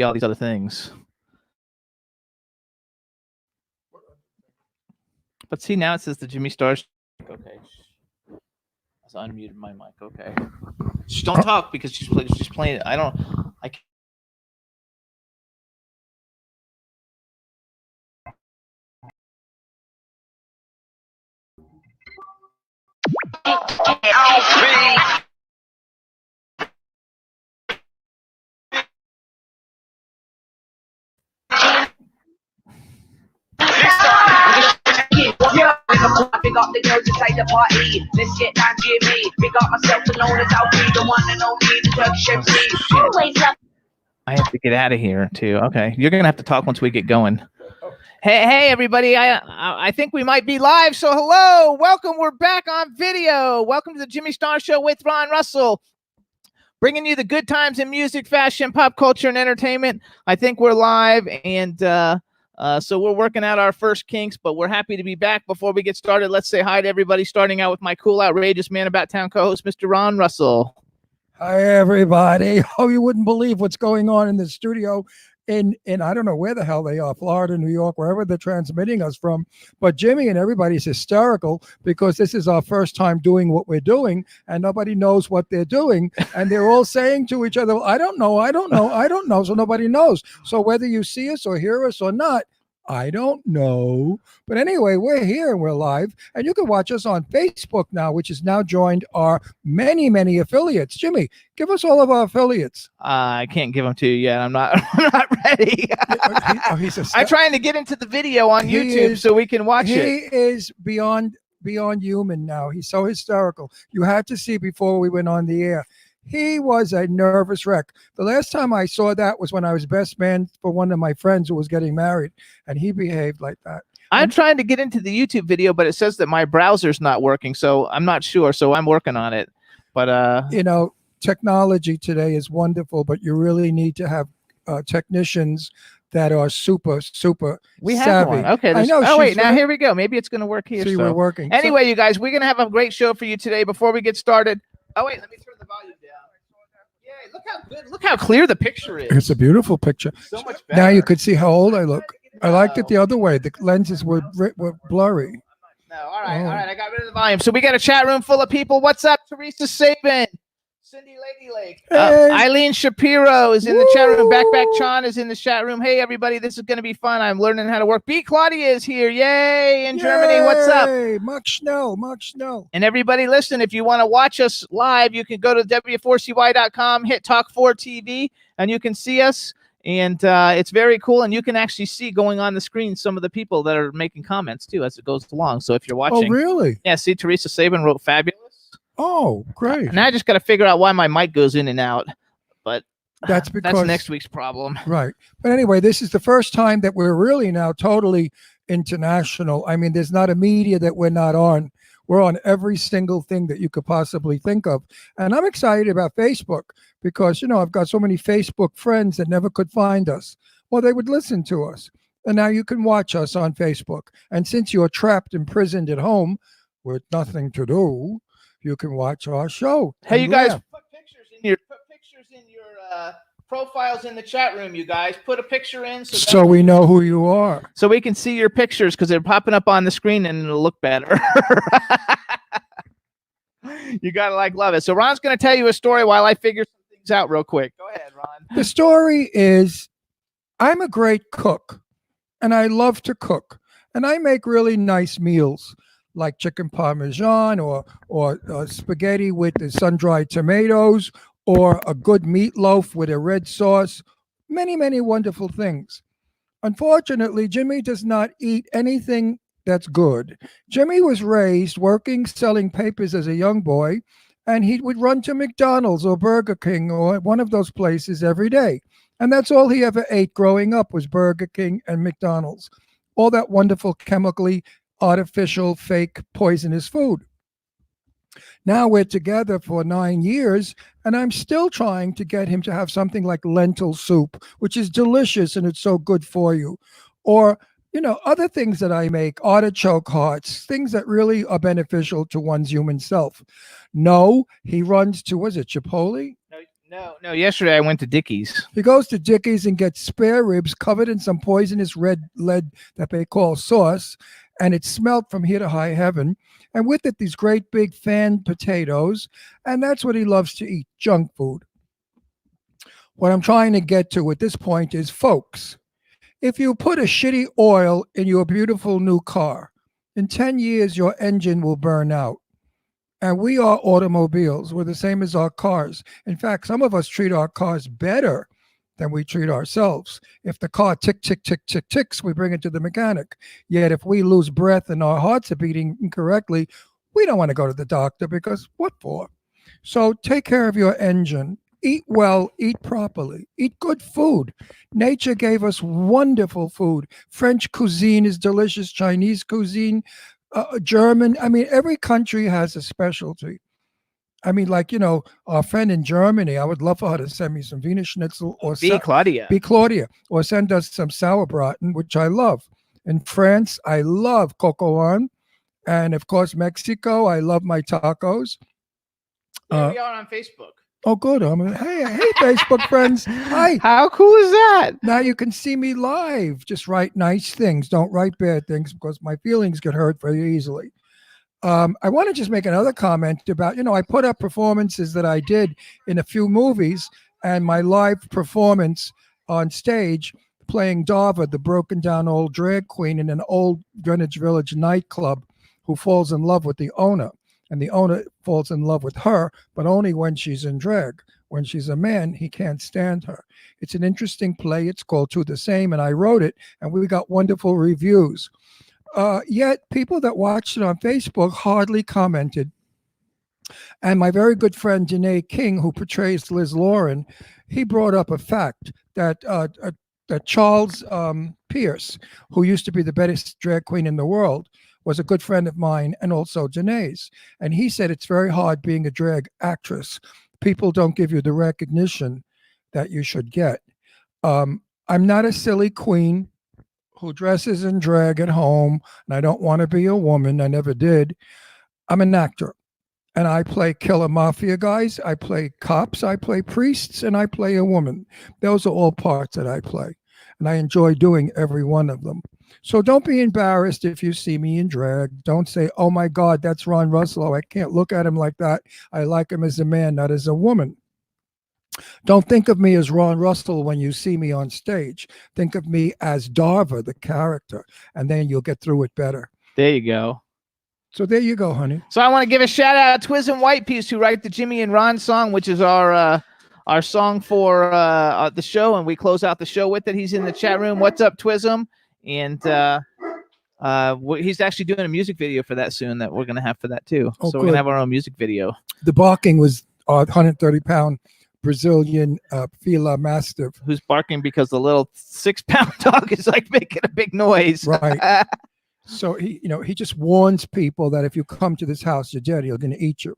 all these other things. But see, now it says the Jimmy Star. Okay. I unmuted my mic. Okay. Just don't talk because she's playing it. I don't. I can't. Big up the girls inside the party. Let's get down, Jimmy. Big up myself to known as Alfie, the one and only, the Turkish MC. Always up. I have to get out of here too. Okay, you're gonna have to talk once we get going. Hey, everybody! I think we might be live. So hello, welcome. We're back on video. Welcome to the Jimmy Star Show with Ron Russell, bringing you the good times in music, fashion, pop culture, and entertainment. I think we're live, and so we're working out our first kinks, but we're happy to be back. Before we get started, let's say hi to everybody, starting out with my cool, outrageous man about town co-host, Mr. Ron Russell. Hi, everybody. Oh, you wouldn't believe what's going on in the studio in I don't know where the hell they are, Florida, New York, wherever they're transmitting us from. But Jimmy and everybody's hysterical because this is our first time doing what we're doing and nobody knows what they're doing. And they're all saying to each other, well, I don't know. So nobody knows. So whether you see us or hear us or not, I don't know. But anyway, we're here and we're live. And you can watch us on Facebook now, which has now joined our many, many affiliates. Jimmy, give us all of our affiliates. I can't give them to you yet. I'm not ready. I'm trying to get into the video on YouTube so we can watch it. He is beyond human now. He's so hysterical. You had to see before we went on the air. He was a nervous wreck. The last time I saw that was when I was best man for one of my friends who was getting married, and he behaved like that. I'm trying to get into the YouTube video, but it says that my browser's not working, so I'm not sure. So I'm working on it. But technology today is wonderful, but you really need to have technicians that are super we have savvy. One. Okay. I know. Oh wait, now here we go. Maybe it's going to work here. See, we're working. Anyway, you guys, we're going to have a great show for you today. Before we get started. Oh wait, let me turn the volume down. Yeah, look how clear the picture is. It's a beautiful picture. So much better. Now you could see how old I look. I liked it the other way. The lenses were blurry. No, all right. I got rid of the volume. So we got a chat room full of people. What's up, Teresa Sabin? Cindy Lady Lake. Hey. Eileen Shapiro is in the chat room. Backpack Chan is in the chat room. Hey, everybody, this is going to be fun. I'm learning how to work. B. Claudia is here. Yay! In Germany. What's up? Mark Schnell. And everybody, listen, if you want to watch us live, you can go to W4CY.com, hit Talk 4 TV, and you can see us. And it's very cool. And you can actually see going on the screen some of the people that are making comments, too, as it goes along. So if you're watching. Oh, really? Yeah, see, Teresa Sabin wrote fabulous. Oh, great. Now I just got to figure out why my mic goes in and out. But that's next week's problem. Right. But anyway, this is the first time that we're really now totally international. I mean, there's not a media that we're not on. We're on every single thing that you could possibly think of. And I'm excited about Facebook because, I've got so many Facebook friends that never could find us. Well, they would listen to us. And now you can watch us on Facebook. And since you're trapped, imprisoned at home with nothing to do, you can watch our show. Hey, you guys, put pictures in your profiles in the chat room. You guys put a picture in so we know who you are. So we can see your pictures because they're popping up on the screen and it'll look better. You gotta love it. So Ron's gonna tell you a story while I figure some things out real quick. Go ahead, Ron. The story is, I'm a great cook, and I love to cook, and I make really nice meals. Like chicken parmesan or spaghetti with the sun-dried tomatoes or a good meatloaf with a red sauce. Many, many wonderful things. Unfortunately, Jimmy does not eat anything that's good. Jimmy was raised working, selling papers as a young boy, and he would run to McDonald's or Burger King or one of those places every day. And that's all he ever ate growing up was Burger King and McDonald's. All that wonderful chemically artificial, fake, poisonous food. Now we're together for 9 years, and I'm still trying to get him to have something like lentil soup, which is delicious and it's so good for you. Or, other things that I make, artichoke hearts, things that really are beneficial to one's human self. No, he runs to, was it Chipotle? No. Yesterday I went to Dickie's. He goes to Dickie's and gets spare ribs covered in some poisonous red lead that they call sauce, and it smelled from here to high heaven. And with it, these great big fan potatoes, and that's what he loves to eat, junk food. What I'm trying to get to at this point is, folks, if you put a shitty oil in your beautiful new car, in 10 years, your engine will burn out. And we are automobiles. We're the same as our cars. In fact, some of us treat our cars better than we treat ourselves. If the car ticks, we bring it to the mechanic. Yet if we lose breath and our hearts are beating incorrectly, we don't want to go to the doctor, because what for? So take care of your engine. Eat well, eat properly, eat good food. Nature gave us wonderful food. French cuisine is delicious, Chinese cuisine, German. I mean, every country has a specialty. I mean, like, our friend in Germany, I would love for her to send me some Wiener Schnitzel or Claudia, or send us some sauerbraten, which I love. In France, I love coco on. And of course, Mexico, I love my tacos. We are on Facebook. Oh, good. Hey, Facebook friends. Hi. How cool is that? Now you can see me live. Just write nice things. Don't write bad things, because my feelings get hurt very easily. I want to just make another comment about, I put up performances that I did in a few movies, and my live performance on stage playing Darva, the broken down old drag queen in an old Greenwich Village nightclub, who falls in love with the owner. And the owner falls in love with her, but only when she's in drag. When she's a man, he can't stand her. It's an interesting play. It's called To the Same, and I wrote it, and we got wonderful reviews. Yet people that watched it on Facebook hardly commented. And my very good friend Danae King, who portrays Liz Lauren, he brought up a fact that Charles Pierce, who used to be the best drag queen in the world, was a good friend of mine and also Danae's. And he said it's very hard being a drag actress. People don't give you the recognition that you should get. I'm not a silly queen who dresses in drag at home, and I don't want to be a woman. I never did. I'm an actor, and I play killer mafia guys. I play cops. I play priests, and I play a woman. Those are all parts that I play, and I enjoy doing every one of them. So don't be embarrassed if you see me in drag. Don't say, oh my God, that's Ron Russell. I can't look at him like that. I like him as a man, not as a woman. Don't think of me as Ron Russell when you see me on stage. Think of me as Darva, the character, and then you'll get through it better. There you go. So there you go, honey. So I want to give a shout out to Twiz and White Piece, who write the Jimmy and Ron song, which is our song for the show, and we close out the show with it. He's in the chat room. What's up, Twism? And he's actually doing a music video for that soon that we're going to have for that too. Oh, so we're going to have our own music video. The barking was 130-pound Brazilian Fila Mastiff. Who's barking because the little 6-pound dog is like making a big noise. Right. So he just warns people that if you come to this house, you're dead. He's going to eat you.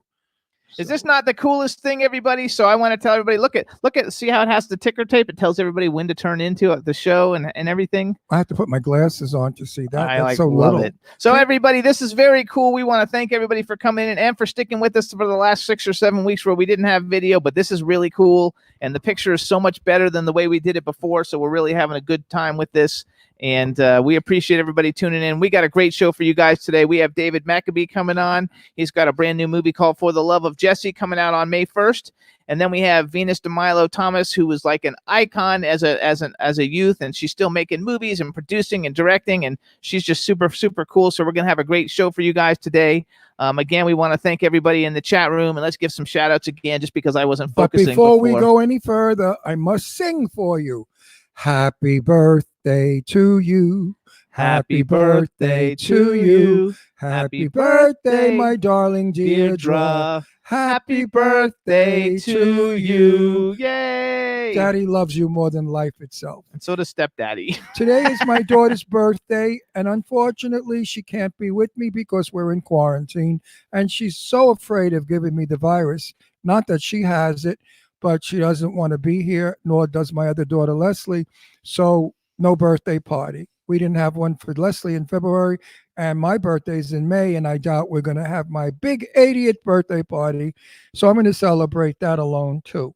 Is this not the coolest thing, everybody? So I want to tell everybody, look at, see how it has the ticker tape? It tells everybody when to turn into the show and everything. I have to put my glasses on to see that. I That's so love little. it. So everybody, this is very cool. We want to thank everybody for coming in and for sticking with us for the last 6 or 7 weeks where we didn't have video, but this is really cool. And the picture is so much better than the way we did it before. So we're really having a good time with this. And we appreciate everybody tuning in. We got a great show for you guys today. We have David Maccabee coming on. He's got a brand new movie called For the Love of Jesse coming out on May 1st. And then we have Venus DeMilo Thomas, who was like an icon as a youth, and she's still making movies and producing and directing, and she's just super, super cool. So we're going to have a great show for you guys today. Again, we want to thank everybody in the chat room, and let's give some shout outs again, just because I wasn't focusing before we go any further, I must sing for you. Happy birthday to you. Happy birthday to you. Happy birthday, my darling Deirdre. Happy birthday to you. Yay! Daddy loves you more than life itself. And so does stepdaddy. Today is my daughter's birthday, and unfortunately, she can't be with me because we're in quarantine, and she's so afraid of giving me the virus. Not that she has it, but she doesn't want to be here, nor does my other daughter, Leslie. So no birthday party. We didn't have one for Leslie in February, and my birthday's in May, and I doubt we're going to have my big 80th birthday party. So I'm going to celebrate that alone, too.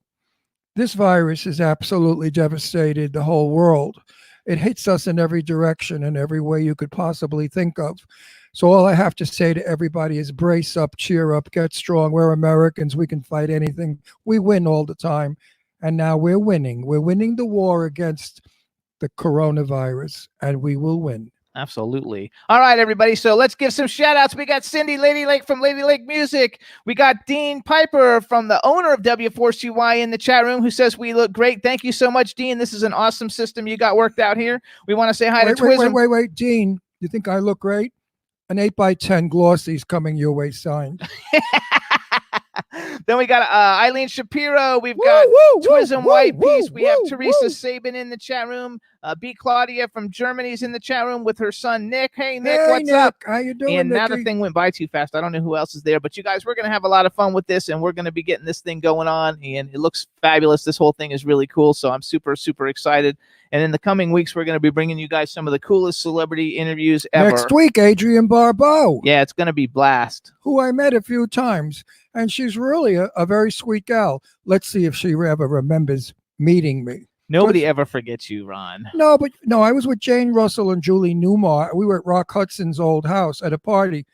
this virus has absolutely devastated the whole world. It hits us in every direction and every way you could possibly think of. So all I have to say to everybody is brace up, cheer up, get strong. We're Americans. We can fight anything. We win all the time. And now we're winning. We're winning the war against the coronavirus, and we will win. Absolutely. All right, everybody. So let's give some shout outs. We got Cindy Lady Lake from Lady Lake Music. We got Dean Piper from the owner of W4CY in the chat room who says we look great. Thank you so much, Dean. This is an awesome system you got worked out here. We want to say hi to Twism. Wait, Dean. You think I look great? An 8x10 Glossy's coming your way signed. Then we got Eileen Shapiro. We've got Twism White Piece. We have Teresa Sabin in the chat room. B. Claudia from Germany's in the chat room with her son Nick. Hey Nick, what's up? How you doing? And now the Nicky? thing went by too fast. I don't know who else is there, but you guys, we're gonna have a lot of fun with this, and we're gonna be getting this thing going on, and it looks fabulous. This whole thing is really cool, so I'm super excited. And in the coming weeks, we're gonna be bringing you guys some of the coolest celebrity interviews ever. Next week, Adrienne Barbeau. Yeah, it's gonna be blast. Who I met a few times, and she's really a very sweet gal. Let's see if she ever remembers meeting me. Nobody ever forgets you, Ron. No, I was with Jane Russell and Julie Newmar. We were at Rock Hudson's old house at a party,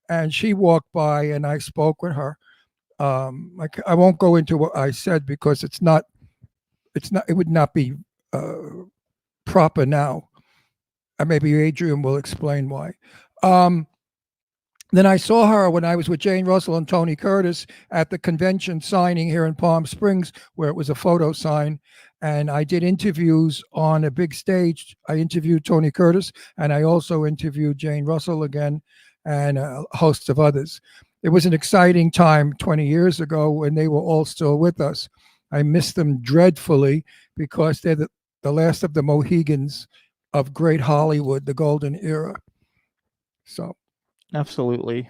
and she walked by, and I spoke with her. I won't go into what I said because it would not be proper now. Maybe Adrienne will explain why. Then I saw her when I was with Jane Russell and Tony Curtis at the convention signing here in Palm Springs, where it was a photo sign. And I did interviews on a big stage. I interviewed Tony Curtis, and I also interviewed Jane Russell again, and a host of others. It was an exciting time 20 years ago when they were all still with us. I miss them dreadfully because they're the last of the Mohegans of great Hollywood, the golden era. So. Absolutely.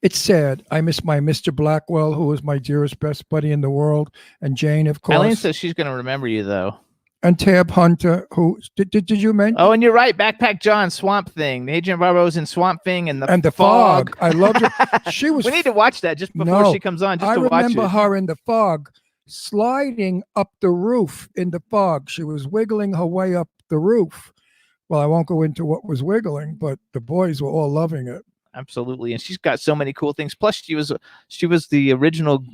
It's sad. I miss my Mr. Blackwell, who was my dearest, best buddy in the world, and Jane, of course. Eileen says she's going to remember you, though. And Tab Hunter, who did you mention? Oh, and you're right. Backpack John, Swamp Thing. Adrienne Barbeau's in Swamp Thing and the Fog. I loved her. She was. We need to watch that just before she comes on. Just to watch it. I remember her in the Fog, sliding up the roof in the Fog. She was wiggling her way up the roof. Well, I won't go into what was wiggling, but the boys were all loving it. Absolutely, and she's got so many cool things. Plus, she was the original,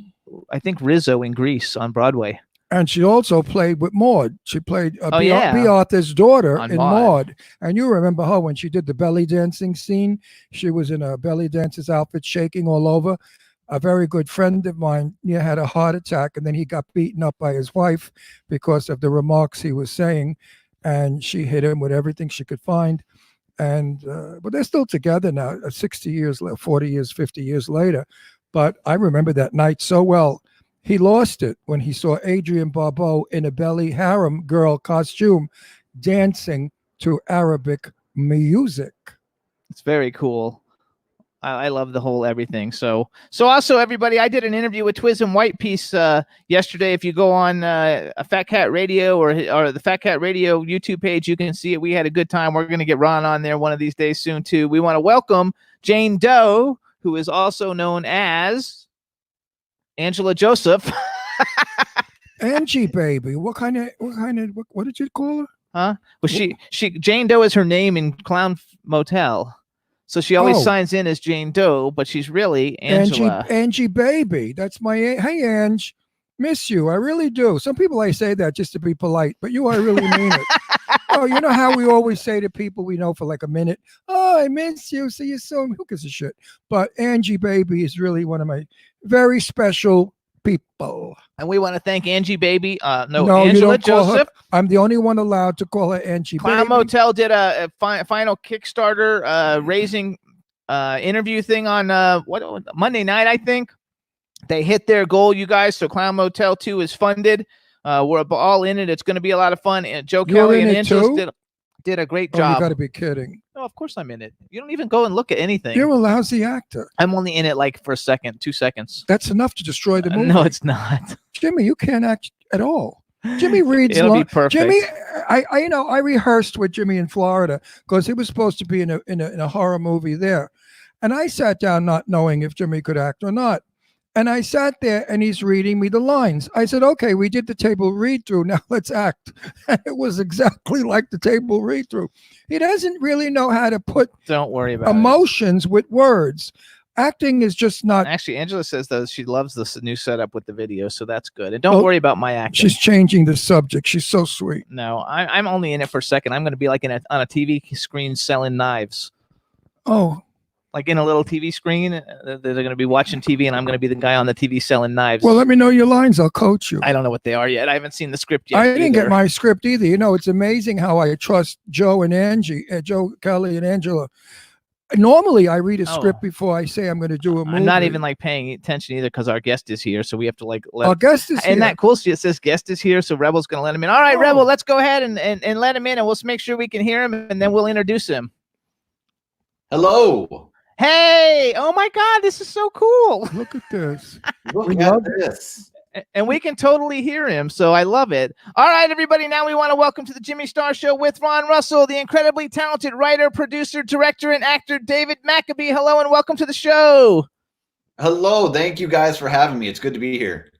I think, Rizzo in Grease on Broadway. And she also played with Maude. She played B. Yeah. Arthur's daughter On in Maude. And you remember her when she did the belly dancing scene. She was in a belly dancer's outfit, shaking all over. A very good friend of mine had a heart attack, and then he got beaten up by his wife because of the remarks he was saying. And she hit him with everything she could find. And but they're still together now, 60 years, 40 years, 50 years later. But I remember that night so well. He lost it when he saw Adrienne Barbeau in a belly harem girl costume dancing to Arabic music. It's very cool. I love the whole everything. So also, everybody, I did an interview with Twism White Piece yesterday. If you go on a Fat Cat Radio or the Fat Cat Radio YouTube page, you can see it. We had a good time. We're going to get Ron on there one of these days soon, too. We want to welcome Jane Doe, who is also known as Angela Joseph. Angie, baby. What did you call her? Huh? Well, Jane Doe is her name in Clown Motel. So she always signs in as Jane Doe, but she's really Angela. Angie, baby. That's my hey, Ange. Miss you. I really do. Some people I say that just to be polite, but I really mean it. Oh, you know how we always say to people we know for like a minute, oh, I miss you. See you soon. Who gives a shit? But Angie, baby, is really one of my very special people. And we want to thank Angie, baby. No, Angela Joseph. I'm the only one allowed to call her Angie, Clown baby. Motel did a final Kickstarter raising interview thing on Monday night, I think. They hit their goal, you guys. So Clown Motel 2 is funded. We're all in it. It's going to be a lot of fun. And Joe Kelly and Angela did a great job. You got to be kidding. No, of course I'm in it. You don't even go and look at anything. You're a lousy actor. I'm only in it like for a second, 2 seconds. That's enough to destroy the movie. No, it's not. Jimmy, you can't act at all. Jimmy reads. It'll be perfect. Jimmy, I rehearsed with Jimmy in Florida because he was supposed to be in a horror movie there, and I sat down not knowing if Jimmy could act or not. And I sat there and he's reading me the lines. I said, okay, we did the table read through. Now let's act. And it was exactly like the table read through. He doesn't really know how to put Don't worry about emotions with words. Acting is just not. Actually, Angela says though she loves this new setup with the video, so that's good. And don't worry about my acting. She's changing the subject. She's so sweet. No, I'm only in it for a second. I'm going to be like on a TV screen selling knives. Oh, Like in a little TV screen, they're going to be watching TV, and I'm going to be the guy on the TV selling knives. well, let me know your lines. I'll coach you. I don't know what they are yet. I haven't seen the script yet. I didn't either. get my script either. You know, it's amazing how I trust Joe and Angie, Joe Kelly and Angela. Normally, I read a script before I say I'm going to do a movie. I'm not even like paying attention either because our guest is here, so we have to like let. Our guest is here. Isn't that cool? It says guest is here, so Rebel's going to let him in. All right, Rebel, let's go ahead and let him in, and we'll make sure we can hear him, and then we'll introduce him. Hello. Hey! Oh my God, this is so cool! Look at this. Look We at love this. And we can totally hear him, so I love it. All right, everybody, now we want to welcome to the Jimmy Star Show with Ron Russell, the incredibly talented writer, producer, director, and actor David Maccabee. Hello, and welcome to the show. Hello. Thank you guys for having me. It's good to be here.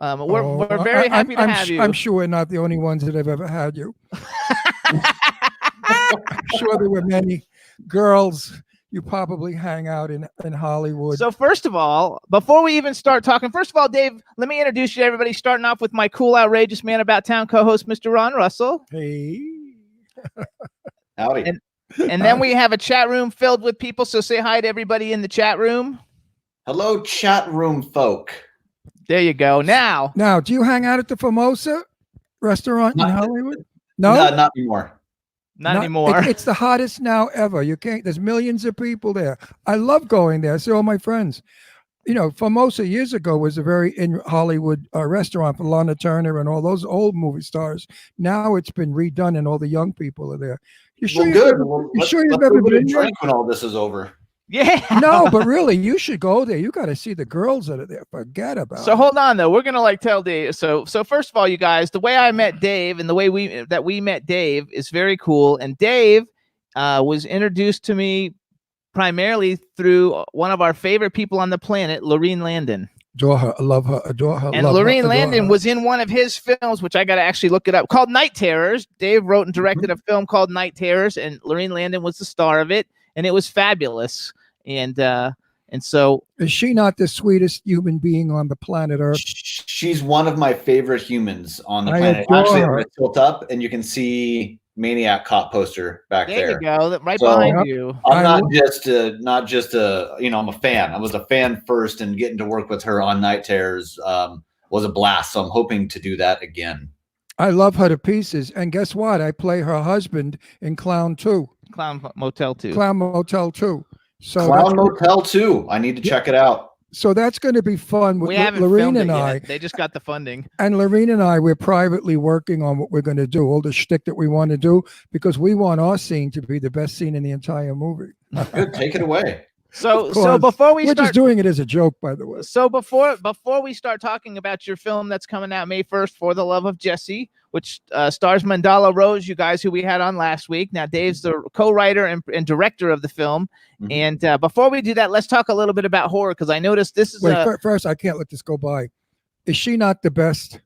We're very happy to have you. I'm sure we're not the only ones that have ever had you. I'm sure there were many girls. You probably hang out in Hollywood. So first of all, before we even start talking, first of all, Dave, let me introduce you to everybody, starting off with my cool, outrageous man about town co-host, Mr. Ron Russell. Hey. Howdy. And then we have a chat room filled with people, so say hi to everybody in the chat room. Hello, chat room folk. There you go. Now, Do you hang out at the Formosa restaurant in Hollywood? No, Not anymore. not anymore. It's the hottest now ever. You can't. There's millions of people there. I love going there. I see all my friends. You know, Formosa years ago was a very in Hollywood restaurant for Lana Turner and all those old movie stars. Now it's been redone and all the young people are there. You sure Well, you've good. ever, Well, you let's- sure you've let's ever go get a been there? drink when all this is over. Yeah. No, but really, you should go there. You got to see the girls that are there. Forget about So it. hold on though. We're gonna like tell Dave. So first of all, you guys, the way I met Dave and the way we met Dave is very cool. And Dave was introduced to me primarily through one of our favorite people on the planet, Lorene Landon. Adore her. I love her. Adore her. And love her, Lorene adore Landon her. was in one of his films, which I got to actually look it up, called Night Terrors. Dave wrote and directed a film called Night Terrors, and Lorene Landon was the star of it, and it was fabulous. And so Is she not the sweetest human being on the planet Earth? She's one of my favorite humans on the I planet. adore Actually, I'm her. gonna tilt up, and you can see Maniac Cop poster back there there. you go, right So- behind Yep. you. I'm I not just a I'm a fan. I was a fan first, and getting to work with her on Night Terrors was a blast. So I'm hoping to do that again. I love her to pieces. And guess what? I play her husband in Clown 2, Clown Motel 2. Clown Motel 2. So Clown that's, Motel 2. I need to check it out. so that's going to be fun with We haven't Lorene filmed it and yet. I. They just got the funding. And Lorene and I, we're privately working on what we're going to do, all the shtick that we want to do, because we want our scene to be the best scene in the entire movie. Good, take it away. So Of course. before we We're start just doing it as a joke, by the way. So before we start talking about your film that's coming out May 1st, For the Love of Jesse, which stars Mandala Rose, you guys who we had on last week. Now Dave's the co-writer and director of the film. Mhm. And before we do that, let's talk a little bit about horror, because I noticed this is Wait, first, I can't let this go by. Is she not the best?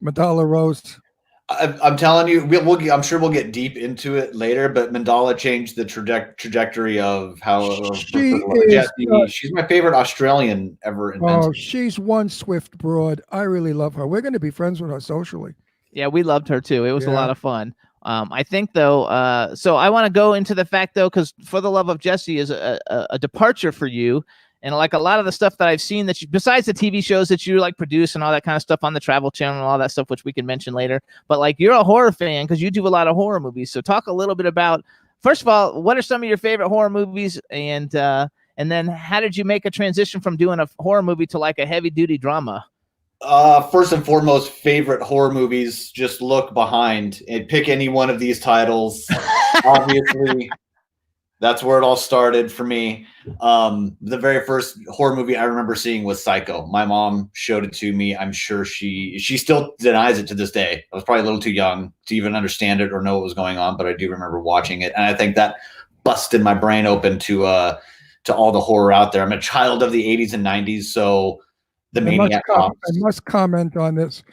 Mandala Rose. I'm telling you, I'm sure we'll get deep into it later. But Mandala changed the trajectory of how She is, Jesse. She's my favorite Australian ever invented. Oh, she's one swift broad. I really love her. We're going to be friends with her socially. Yeah, we loved her too. It was a Yeah. lot of fun. I think though, so I want to go into the fact though, because For the Love of Jesse is a departure for you. And like a lot of the stuff that I've seen that you, besides the TV shows that you like produce and all that kind of stuff on the Travel Channel and all that stuff, which we can mention later, but like you're a horror fan because you do a lot of horror movies. So talk a little bit about, first of all, what are some of your favorite horror movies? And then how did you make a transition from doing a horror movie to like a heavy duty drama? First and foremost, favorite horror movies. Just look behind and pick any one of these titles. Obviously, that's where it all started for me. The very first horror movie I remember seeing was Psycho. My mom showed it to me. I'm sure she still denies it to this day. I was probably a little too young to even understand it or know what was going on, but I do remember watching it, and I think that busted my brain open to all the horror out there. I'm a child of the 80s and 90s, so The I Maniac Cops. must comment on this.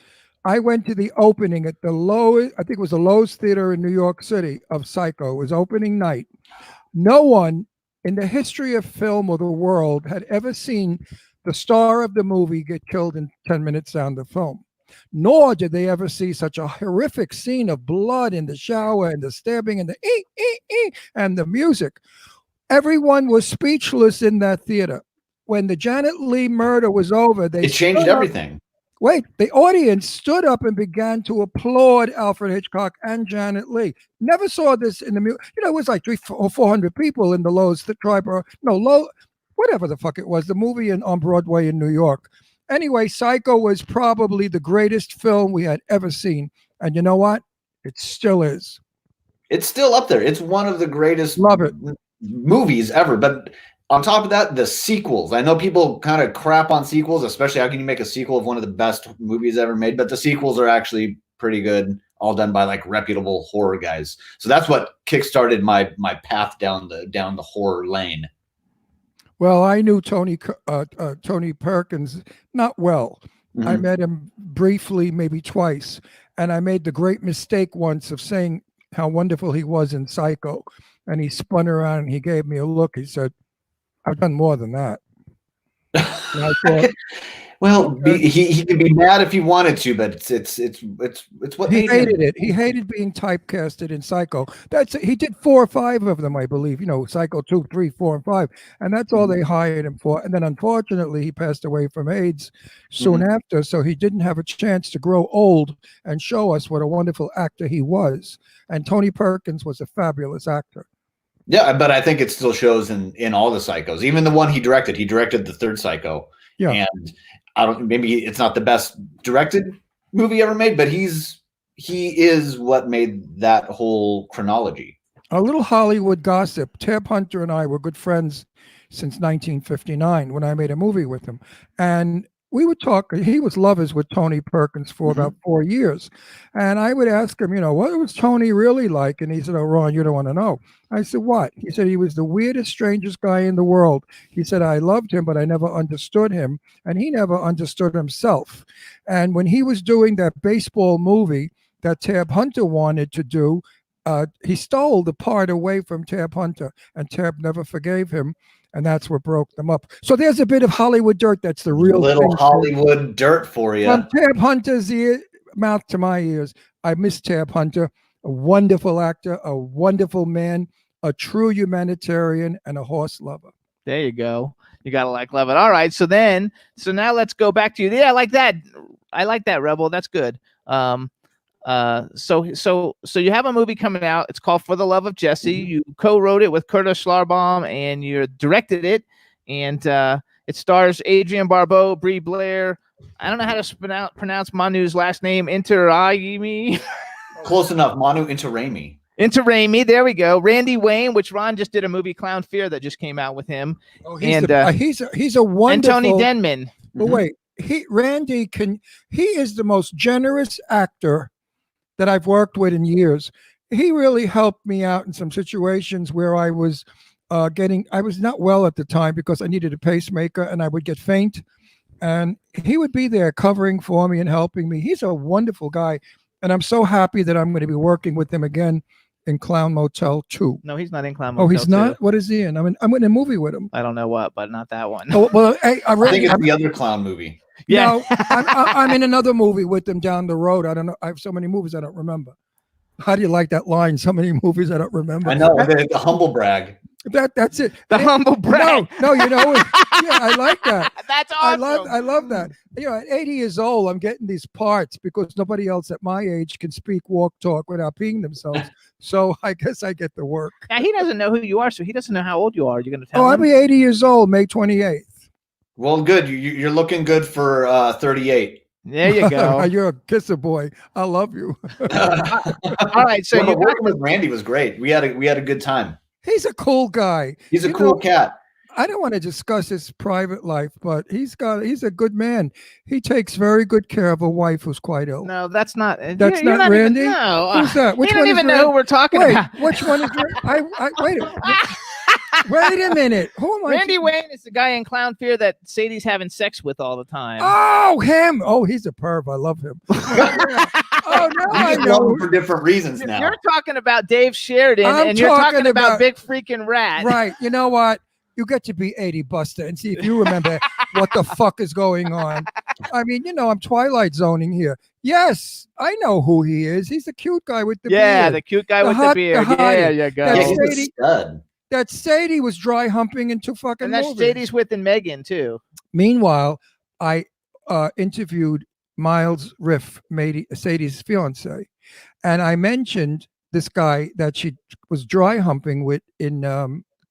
I went to the opening at the Lowe's, I think it was the Lowe's Theater in New York City of Psycho. It was opening night. No one in the history of film or the world had ever seen the star of the movie get killed in 10 minutes down the film. Nor did they ever see such a horrific scene of blood in the shower and the stabbing and the and the music. Everyone was speechless in that theater. When the Janet Leigh murder was over, It changed everything. The audience stood up and began to applaud Alfred Hitchcock and Janet Leigh. Never saw this in the movie. It was like 300 or 400 people in the Lowe's whatever the fuck it was, the movie on Broadway in New York. Anyway, Psycho was probably the greatest film we had ever seen. And you know what? It still is. It's still up there. It's one of the greatest Love it. movies ever. But on top of that, the sequels. I know people kind of crap on sequels, especially how can you make a sequel of one of the best movies ever made? But the sequels are actually pretty good, all done by like reputable horror guys. So that's what kickstarted my path down the horror lane. Well, I knew Tony Perkins not well. Mm-hmm. I met him briefly, maybe twice, and I made the great mistake once of saying how wonderful he was in Psycho. And he spun around and he gave me a look. He said, "I've done more than that." And I thought, well, he could be mad if he wanted to, but it's what he made hated him. it. He hated being typecasted in Psycho. He did 4 or 5 of them, I believe. Psycho 2, 3, 4, and 5, and that's all they hired him for. And then, unfortunately, he passed away from AIDS soon after, so he didn't have a chance to grow old and show us what a wonderful actor he was. And Tony Perkins was a fabulous actor. Yeah, but I think it still shows in all the Psychos, even the one he directed. He directed the third Psycho. Yeah. And maybe it's not the best directed movie ever made, but he is what made that whole chronology. A little Hollywood gossip. Tab Hunter and I were good friends since 1959 when I made a movie with him. And we would talk. He was lovers with Tony Perkins for about 4 years. And I would ask him, what was Tony really like? And he said, "Oh, Ron, you don't want to know." I said, "What?" He said, "He was the weirdest, strangest guy in the world." He said, "I loved him, but I never understood him. And he never understood himself." And when he was doing that baseball movie that Tab Hunter wanted to do, he stole the part away from Tab Hunter, and Tab never forgave him. And that's what broke them up. So there's a bit of Hollywood dirt. That's the real little thing. Hollywood dirt for you. From Tab Hunter's mouth to my ears, I miss Tab Hunter, a wonderful actor, a wonderful man, a true humanitarian, and a horse lover. There you go. You gotta love it. All right. So now let's go back to you. Yeah, I like that. I like that, Rebel. That's good. So you have a movie coming out. It's called For the Love of Jesse. You co-wrote it with Curtis Schlarbaum, and you directed it. And it stars Adrienne Barbeau, Brie Blair. I don't know how to pronounce Manu's last name. Interaimi. Close enough. Manu Interraimi. Interraimi. There we go. Randy Wayne, which Ron just did a movie, Clown Fear, that just came out with him. Oh, he's a wonderful. And Tony Denman. But wait, Randy is the most generous actor that I've worked with in years. He really helped me out in some situations where I was I was not well at the time because I needed a pacemaker and I would get faint. And he would be there covering for me and helping me. He's a wonderful guy. And I'm so happy that I'm going to be working with him again in Clown Motel 2. No, he's not in Clown Motel 2. Oh, he's not? What is he in? I'm in a movie with him. I don't know what, but not that one. Oh, well, I think it's the other clown movie. Yeah. No, I'm in another movie with them down the road. I don't know. I have so many movies I don't remember. How do you like that line? So many movies I don't remember. I know. The humble brag. That's it. The humble brag. No, yeah, I like that. That's awesome. I love that. At 80 years old, I'm getting these parts because nobody else at my age can speak, walk, talk without peeing themselves. So I guess I get the work. Now, he doesn't know who you are, so he doesn't know how old you are. You're going to tell him? I'll be 80 years old, May 28th. Well, good. You're looking good for 38. There you go. You're a kisser boy. I love you. All right. So working with Randy was great. We had a good time. He's a cool guy. He's a cool cat. I don't want to discuss his private life, but he's a good man. He takes very good care of a wife who's quite ill. No, that's not. That's not Randy. No, who's that? Which you don't one even is know who we're talking about. Which one is? Wait. Wait a minute. Who am I? Randy Wayne is the guy in Clown Fear that Sadie's having sex with all the time. Oh, him. Oh, he's a perv. I love him. Oh, no, We I just love know. him for different reasons now. You're talking about Dave Sheridan, I'm and you're talking talking about about- Big Freaking Rat. Right. You know what? You get to be 80, Buster, and see if you remember what the fuck is going on. I mean, I'm Twilight zoning here. Yes, I know who he is. He's the cute guy with the Yeah, beard. the cute guy The with hot- the the beard. hottie. There you go. Yeah, That's he's a Sadie- stud. That Sadie was dry humping in 2 fucking and that's movies. Sadie's with and Megan too. Meanwhile, I interviewed Miles Riff, Sadie's fiance, and I mentioned this guy that she was dry humping with in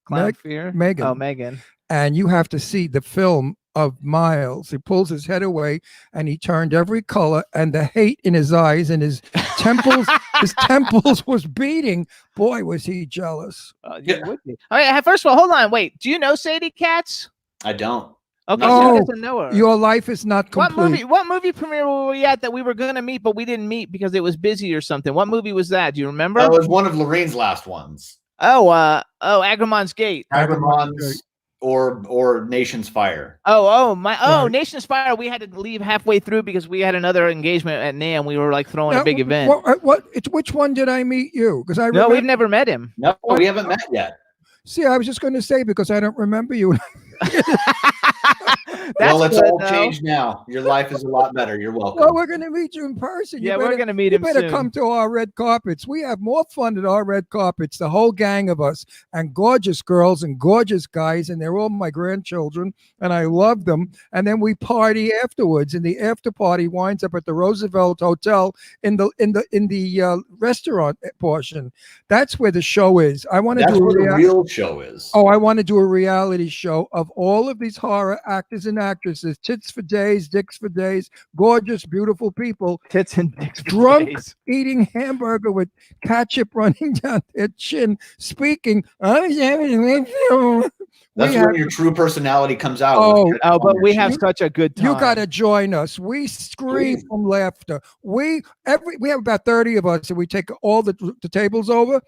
Clown Fear. Megan. Oh, Megan. And you have to see the film of Miles. He pulls his head away and he turned every color, and the hate in his eyes and his temples, his temples was beating. Boy, was he jealous. You Yeah. would be. All right. First of all, hold on. Wait. Do you know Sadie Katz? I don't. Okay, No. so Oh, he doesn't know her. Your life is not complete. What movie premiere were we at that we were gonna meet, but we didn't meet because it was busy or something? What movie was that? Do you remember? That was one of Lorraine's last ones. Agramon's Gate. Agramon's or Nation's Fire. Right. Nation's Fire. We had to leave halfway through because we had another engagement at NAMM. We were like throwing Now, a big event. Which one did I meet you? Because I No, remember, we've never met him. No, we haven't met yet. see, I was just going to say because I don't remember you. That's Well, it's good, all though. changed now. Your life is a lot better. You're welcome. Well, we're going to meet you in person. Yeah, you we're better, gonna meet you him better soon. come to our red carpets. We have more fun at our red carpets, the whole gang of us, and gorgeous girls and gorgeous guys, and they're all my grandchildren, and I love them. And then we party afterwards, and the after party winds up at the Roosevelt Hotel in the restaurant portion. That's where the show is. I want to That's do where a the real show is. Oh, I want to do a reality show of all of these horror actors and actresses, tits for days, dicks for days, gorgeous, beautiful people, Tits and dicks for drunk, days. eating hamburger with ketchup running down their chin, speaking. That's We where have- your true personality comes out. Oh, Oh, but we have You- such a good time. You got to join us. We scream Please. from laughter. We have about 30 of us, and we take all the tables over.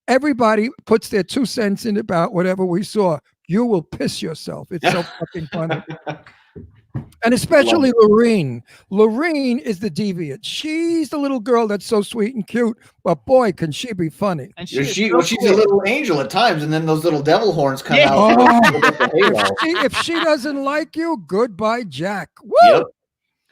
Everybody puts their 2 cents in about whatever we saw. You will piss yourself. It's so fucking funny. And especially Lorene. Lorene is the deviant. She's the little girl that's so sweet and cute, but boy, can she be funny. And She's is so a quick. little angel at times, and then those little devil horns come Yeah. out. Oh. with the halo. If she doesn't like you, goodbye, Jack. Woo! Yep.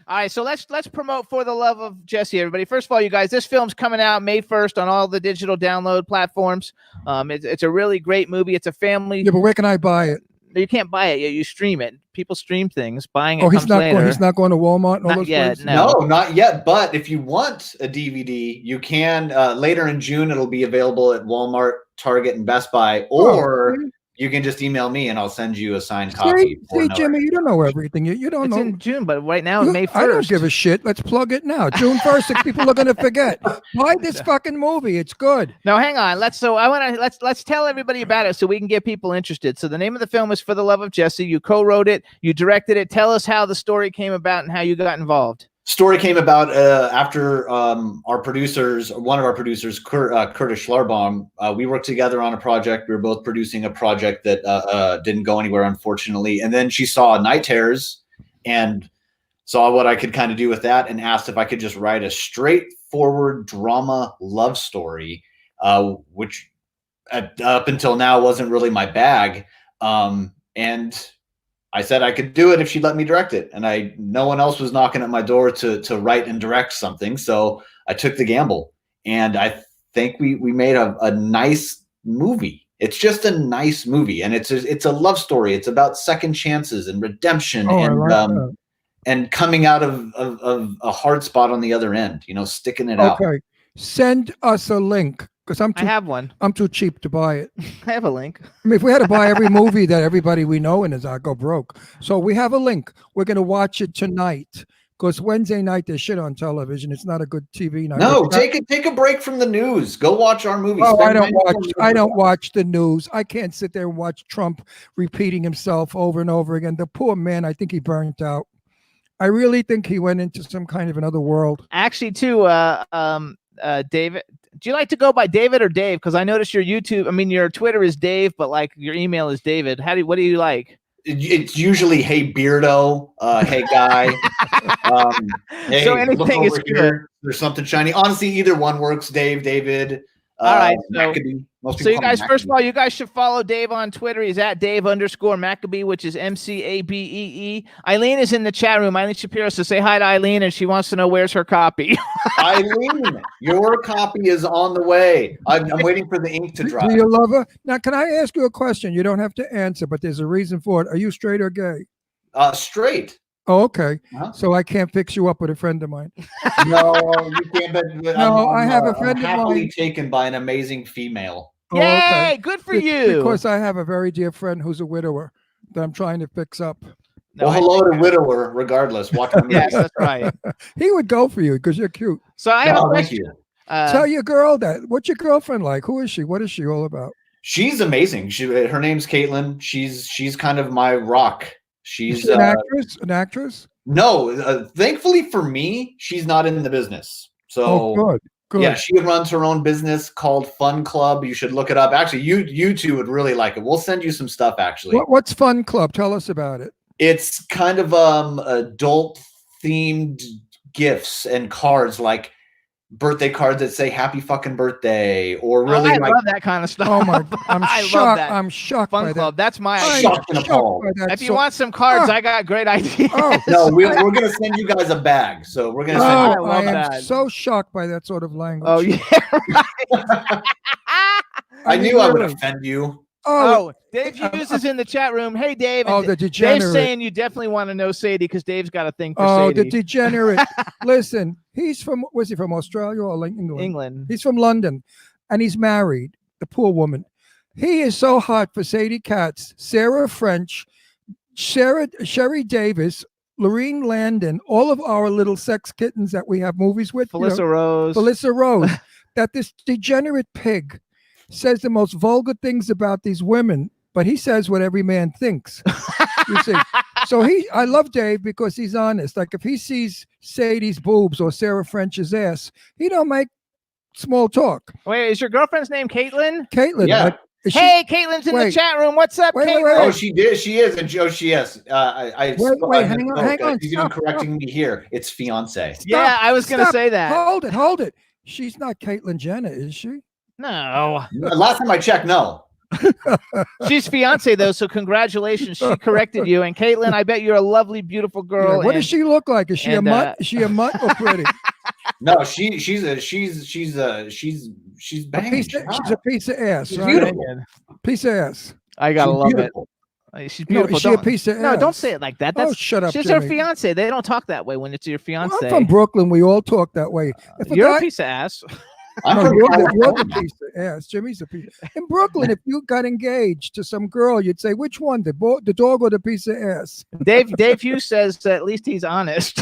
All right, so let's promote For the Love of Jesse, everybody. First of all, you guys, this film's coming out May 1st on all the digital download platforms. It's a really great movie. It's a family. Yeah, but where can I buy it? You can't buy it. You stream it. People stream things. Buying it Oh, comes he's not later. going. He's not going to Walmart and all Not those yet, places? no. No, not yet. But if you want a DVD, you can later in June. It'll be available at Walmart, Target, and Best Buy, or you can just email me and I'll send you a signed copy. for See, no Jimmy, you don't know everything. You don't It's know. in June, but right now, You- May 1st. I don't give a shit. Let's plug it now. June 1st, if people are going to forget. Buy this fucking movie. It's good. No, hang on. Let's tell everybody about it so we can get people interested. So the name of the film is For the Love of Jesse. You co-wrote it, you directed it. Tell us how the story came about and how you got involved. Story came about after our producers, one of our producers, Curtis Schlarbaum, we worked together on a project. We were both producing a project that didn't go anywhere, unfortunately. And then she saw Night Terrors and saw what I could kind of do with that, and asked if I could just write a straightforward drama love story, which up until now wasn't really my bag. And I said I could do it if she'd let me direct it. And no one else was knocking at my door to write and direct something. So I took the gamble, and I think we made a nice movie. It's just a nice movie, and it's a love story. It's about second chances and redemption, Oh, I and like that. and coming out of a hard spot on the other end, sticking it out. Okay. Send us a link because I have one. I'm too cheap to buy it. I have a link. I mean, if we had to buy every movie that everybody we know in is, I'd go broke. So we have a link. We're going to watch it tonight because Wednesday night there's shit on television. It's not a good TV night. No, But- take a break from the news. Go watch our movie. Oh, Spend I 94 minutes. don't watch the news. I can't sit there and watch Trump repeating himself over and over again. The poor man, I think he burnt out. I really think he went into some kind of another world. Actually, too, Do you like to go by David or Dave? Because I noticed your YouTube. I mean, your Twitter is Dave, but like your email is David. What do you like? It's usually hey Beardo, hey guy. Hey, So look anything is over good. here. There's something shiny. Honestly, either one works. Dave, David. All right, so- Maccabee. Most So people you call me guys, first of Maccabee. all, you guys should follow Dave on Twitter. He's at Dave_Maccabee, which is MCABEE. Eileen is in the chat room. Eileen Shapiro. So say hi to Eileen, and she wants to know where's her copy. Eileen, your copy is on the way. I'm waiting for the ink to dry. Do you love her? Now, can I ask you a question? You don't have to answer, but there's a reason for it. Are you straight or gay? Straight. Oh, okay. Huh? So I can't fix you up with a friend of mine. No, you can't. But No, I have a friend I'm of happily mine. taken by an amazing female. Oh, Yay! okay. Good for Be- you. Because I have a very dear friend who's a widower that I'm trying to fix up. No, Well, I- hello to widower. Regardless, watch my Yes, movies. that's right. He would go for you because you're cute. So I have a No, thank question. you. Tell your girl that. What's your girlfriend like? Who is she? What is she all about? She's amazing. Her name's Caitlin. She's kind of my rock. Is She's she an actress? An actress? no. Thankfully for me, she's not in the business. So Oh, good. Good. yeah, she runs her own business called Fun Club. You should look it up. Actually, you two would really like it. We'll send you some stuff. Actually, What's Fun Club? Tell us about it. it's kind of adult themed gifts and cards, like birthday cards that say happy fucking birthday, or really I like love that kind of stuff. Oh my! I'm I shocked. love that. I'm shocked Fun by Club. That's my that. idea. I'm Shocked and shocked appalled. by that. If you want some cards, Ah. I got great ideas. Oh, no, we're gonna send you guys a bag. So we're gonna send I Oh, love I am that. so shocked by that sort of language. Oh yeah. Right. I mean, knew I would really. offend you. Oh, Oh, Dave Hughes is in the chat room. Hey, Dave. oh, And the Dave's degenerate. saying you definitely want to know Sadie because Dave's got a thing for Oh, the Sadie. degenerate. Listen, he's from, was he from Australia or England? England. He's from London and he's married, the poor woman. He is so hot for Sadie Katz, Sarah French, Sherry Davis, Lorene Landon, all of our little sex kittens that we have movies with. you know, Felissa Rose. Felissa Rose, that this degenerate pig says the most vulgar things about these women, but he says what every man thinks. You see, so I love Dave because he's honest. Like if he sees Sadie's boobs or Sarah French's ass, he don't make small talk. Wait, is your girlfriend's name Caitlin? Caitlin, Yeah. is she- Hey, Caitlin's in the Wait. chat room. What's up, Wait, wait, Caitlin? wait, Oh, she did. She is, and Joe, she is. I Wait, hang on, hang on, She's even stop, correcting me here. It's fiance. Yeah, I was gonna Stop. say that. Hold it. She's not Caitlyn Jenner, is she? No, Last time I checked, no. she's fiance though. So congratulations, she corrected you. And Caitlin, I bet you're a lovely, beautiful Yeah, girl. what and does she look like? Is she a and, mutt? Is she a mutt or pretty? No, she's banging. She's She's a piece of ass, She's right? beautiful. Piece of ass. I gotta She's love beautiful. it. She's No, beautiful. is she a Don't- piece of no, ass? don't say it like that. Oh, That's shut up, she's her Jimmy. fiance. They don't talk that way when it's your fiance. Well, I'm from Brooklyn. We all talk that way. If a You're guy- a piece of ass. I'm No, from you're the California. piece of ass. Jimmy's a piece. In Brooklyn, if you got engaged to some girl, you'd say, which one, the dog or the piece of ass? Dave Hughes says at least he's honest.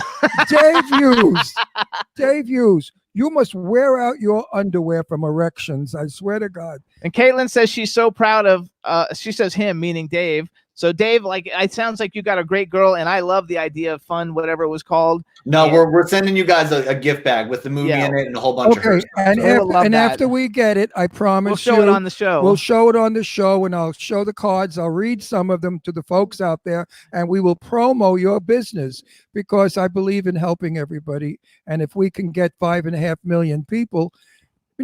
Dave Hughes, you must wear out your underwear from erections. I swear to God. And Caitlin says she's so proud of she says him, meaning Dave. So Dave, like it sounds like you got a great girl, and I love the idea of fun, whatever it was called. No, Yeah. we're sending you guys a gift bag with the movie Yeah. in it and a whole bunch of her Okay, stuff. and, So we'll love that. after we get it, I promise We'll show it on the show. We'll show it on the show, and I'll show the cards. I'll read some of them to the folks out there, and we will promo your business because I believe in helping everybody. And if we can get 5.5 million people,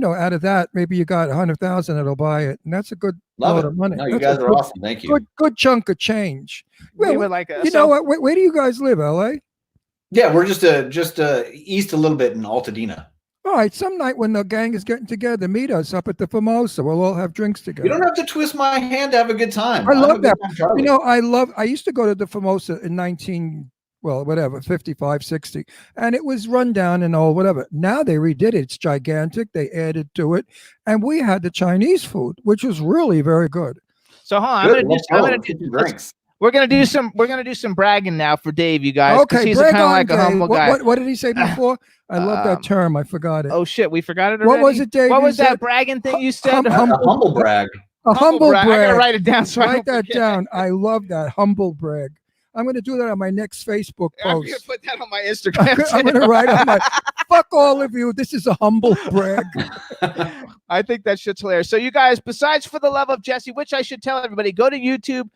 out of that, maybe you got 100,000 that'll buy it, and that's a good Love load it. of money. No, you That's guys a are good, awesome. Thank you. good chunk of change. we Well, would like you know what? Where do you guys live? LA? Yeah, we're just east a little bit in Altadena. All right, some night when the gang is getting together, meet us up at the Formosa. We'll all have drinks together. You don't have to twist my hand to have a good time. I love I'm a good that. time, Charlie. I used to go to the Formosa in 55, 60, and it was run down and all whatever. Now they redid it. It's gigantic. They added to it, and we had the Chinese food, which was really very good. So hold on, Good, we're gonna do some bragging now for Dave, you guys. 'cause Okay, he's break kind of on, like a Dave. humble guy. What did he say before? I love that term. I forgot it. Oh shit, we forgot it What already. was it, Dave? What you was that said? bragging thing you said? A humble brag. A humble brag. I gotta brag. write it down so I Write don't that forget. down. I love that humble brag. I'm going to do that on my next Facebook I'm gonna post. put that on my Instagram. I'm going to write on my, fuck all of you. This is a humble brag. I think that shit's hilarious. So you guys, besides For the Love of Jesse, which I should tell everybody, go to YouTube,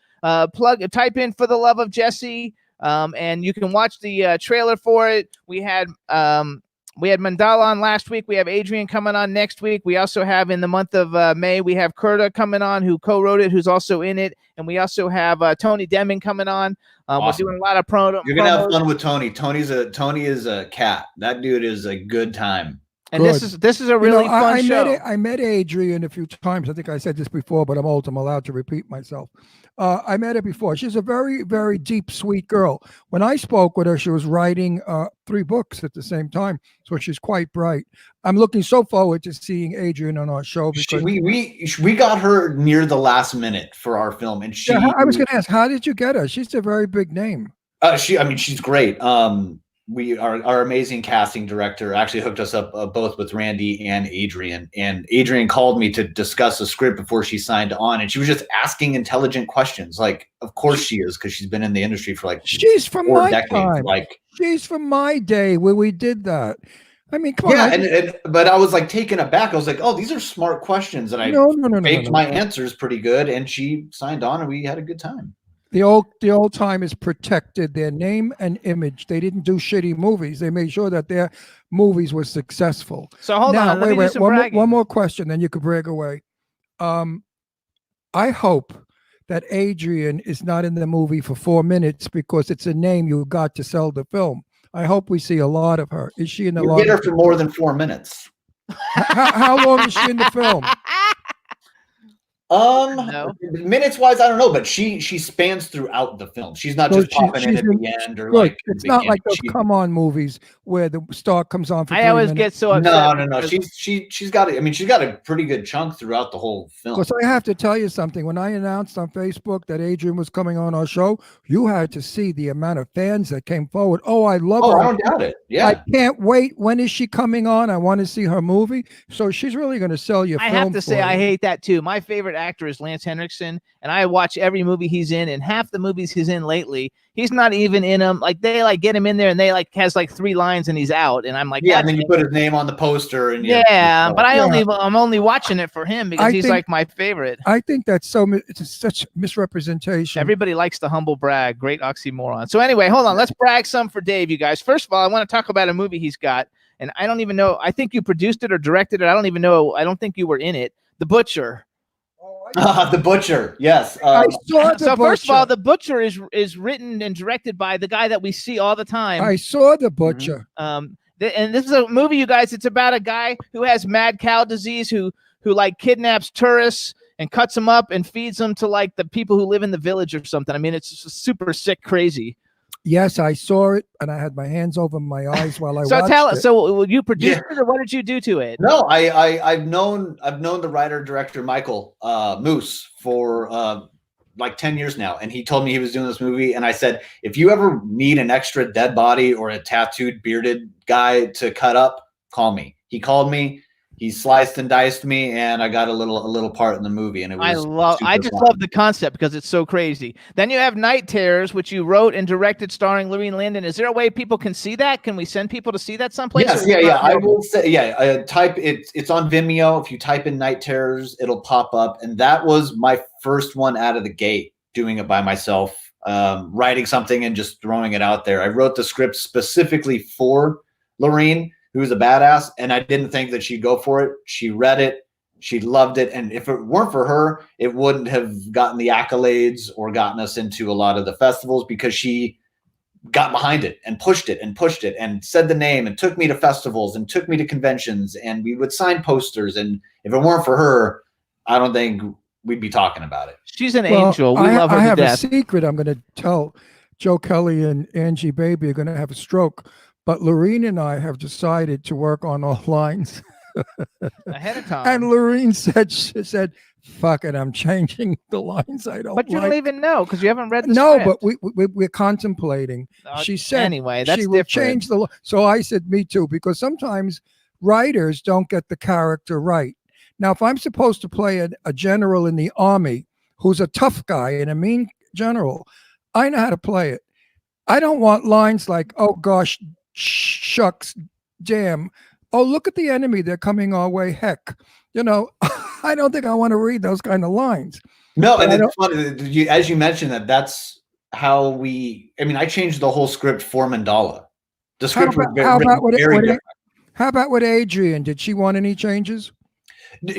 type in For the Love of Jesse, and you can watch the trailer for it. We had Mandala on last week. We have Adrian coming on next week. We also have in the month of May, we have Kurta coming on, who co-wrote it, who's also in it. And we also have Tony Deming coming on. Awesome. We're doing a lot of promo. You're gonna have fun with Tony. Tony is a cat. That dude is a good time. And this is a really fun show. I met Adrian a few times. I think I said this before, but I'm old. I'm allowed to repeat myself. I met her before. She's a very, very deep, sweet girl. When I spoke with her, she was writing 3 books at the same time, so she's quite bright. I'm looking so forward to seeing Adrian on our show because we got her near the last minute for our film, and she. Yeah, I was going to ask, how did you get her? She's a very big name. She's great. Our amazing casting director actually hooked us up both with Randy and Adrian. And Adrian called me to discuss a script before she signed on, and she was just asking intelligent questions. Like, of course she is, because she's been in the industry for like she's from 4 my decades. time. Like, she's from my day where we did that. I mean, come on. But I was like taken aback. I was like, oh, these are smart questions, and I faked my answers pretty good, and she signed on, and we had a good time. The old timers protected their name and image. They didn't do shitty movies. They made sure that their movies were successful. So hold on. Let me do some bragging. One more question, then you could brag away. I hope that Adrian is not in the movie for 4 minutes because it's a name you got to sell the film. I hope we see a lot of her. Is she in the? You get her for more than 4 minutes. How long is she in the film? No. Minutes wise, I don't know, but she spans throughout the film. She's not just popping in at the end or like. It's not like those come on movies where the star comes on for. I always get so upset. No. She's got it. I mean, she's got a pretty good chunk throughout the whole film. Because I have to tell you something. When I announced on Facebook that Adrian was coming on our show, you had to see the amount of fans that came forward. Oh, I love her. I don't doubt it. Yeah. I can't wait. When is she coming on? I want to see her movie. So she's really going to sell your film. I have to say, I hate that too. My favorite actor is Lance Henriksen, and I watch every movie he's in, and half the movies he's in lately, he's not even in them. Like, they like get him in there and they like has like 3 lines and he's out, and I'm like, yeah, and then you put his name on the poster, and but I'm only watching it for him because he's like my favorite. I think that's it's such misrepresentation. Everybody likes the humble brag. Great oxymoron. So anyway, hold on, let's brag some for Dave, you guys. First of all, I want to talk about a movie he's got, and I don't even know, I think you produced it or directed it. I don't even know. I don't think you were in it. The Butcher. The Butcher, yes. I saw The Butcher. First of all, The Butcher is written and directed by the guy that we see all the time. I saw The Butcher. And this is a movie, you guys. It's about a guy who has mad cow disease who like kidnaps tourists and cuts them up and feeds them to like the people who live in the village or something. I mean, it's just super sick, crazy. Yes, I saw it, and I had my hands over my eyes while I watched it. So you produced it, or what did you do to it? No, I've known the writer director Michael Moose for like 10 years now, and he told me he was doing this movie, and I said, if you ever need an extra dead body or a tattooed bearded guy to cut up, call me. He called me. He sliced and diced me, and I got a little part in the movie, and it was. I just love the concept because it's so crazy. Then you have Night Terrors, which you wrote and directed, starring Lorene Landon. Is there a way people can see that? Can we send people to see that someplace? Yes, yeah. I will say, type it. It's on Vimeo. If you type in Night Terrors, it'll pop up, and that was my first one out of the gate, doing it by myself, writing something and just throwing it out there. I wrote the script specifically for Lorene, who was a badass, and I didn't think that she'd go for it. She read it, she loved it, and if it weren't for her, it wouldn't have gotten the accolades or gotten us into a lot of the festivals, because she got behind it and pushed it and said the name and took me to festivals and took me to conventions, and we would sign posters, and if it weren't for her, I don't think we'd be talking about it. She's an angel. We love her to death. I have a secret I'm going to tell. Joe Kelly and Angie Baby are going to have a stroke. But Lorene and I have decided to work on all lines ahead of time. And Lorene said, "Fuck it, I'm changing the lines. I don't." But you don't even know because you haven't read the script. No, but we're contemplating. She said anyway. That's she will change the. So I said, "Me too," because sometimes writers don't get the character right. Now, if I'm supposed to play a general in the army who's a tough guy and a mean general, I know how to play it. I don't want lines like, "Oh gosh, shucks, damn. Oh, look at the enemy. They're coming our way. Heck." You know, I don't think I want to read those kind of lines. No, But and I it's funny that as you mentioned that's how I changed the whole script for Mandala. The How script was about very different. how about with Adrian? Did she want any changes?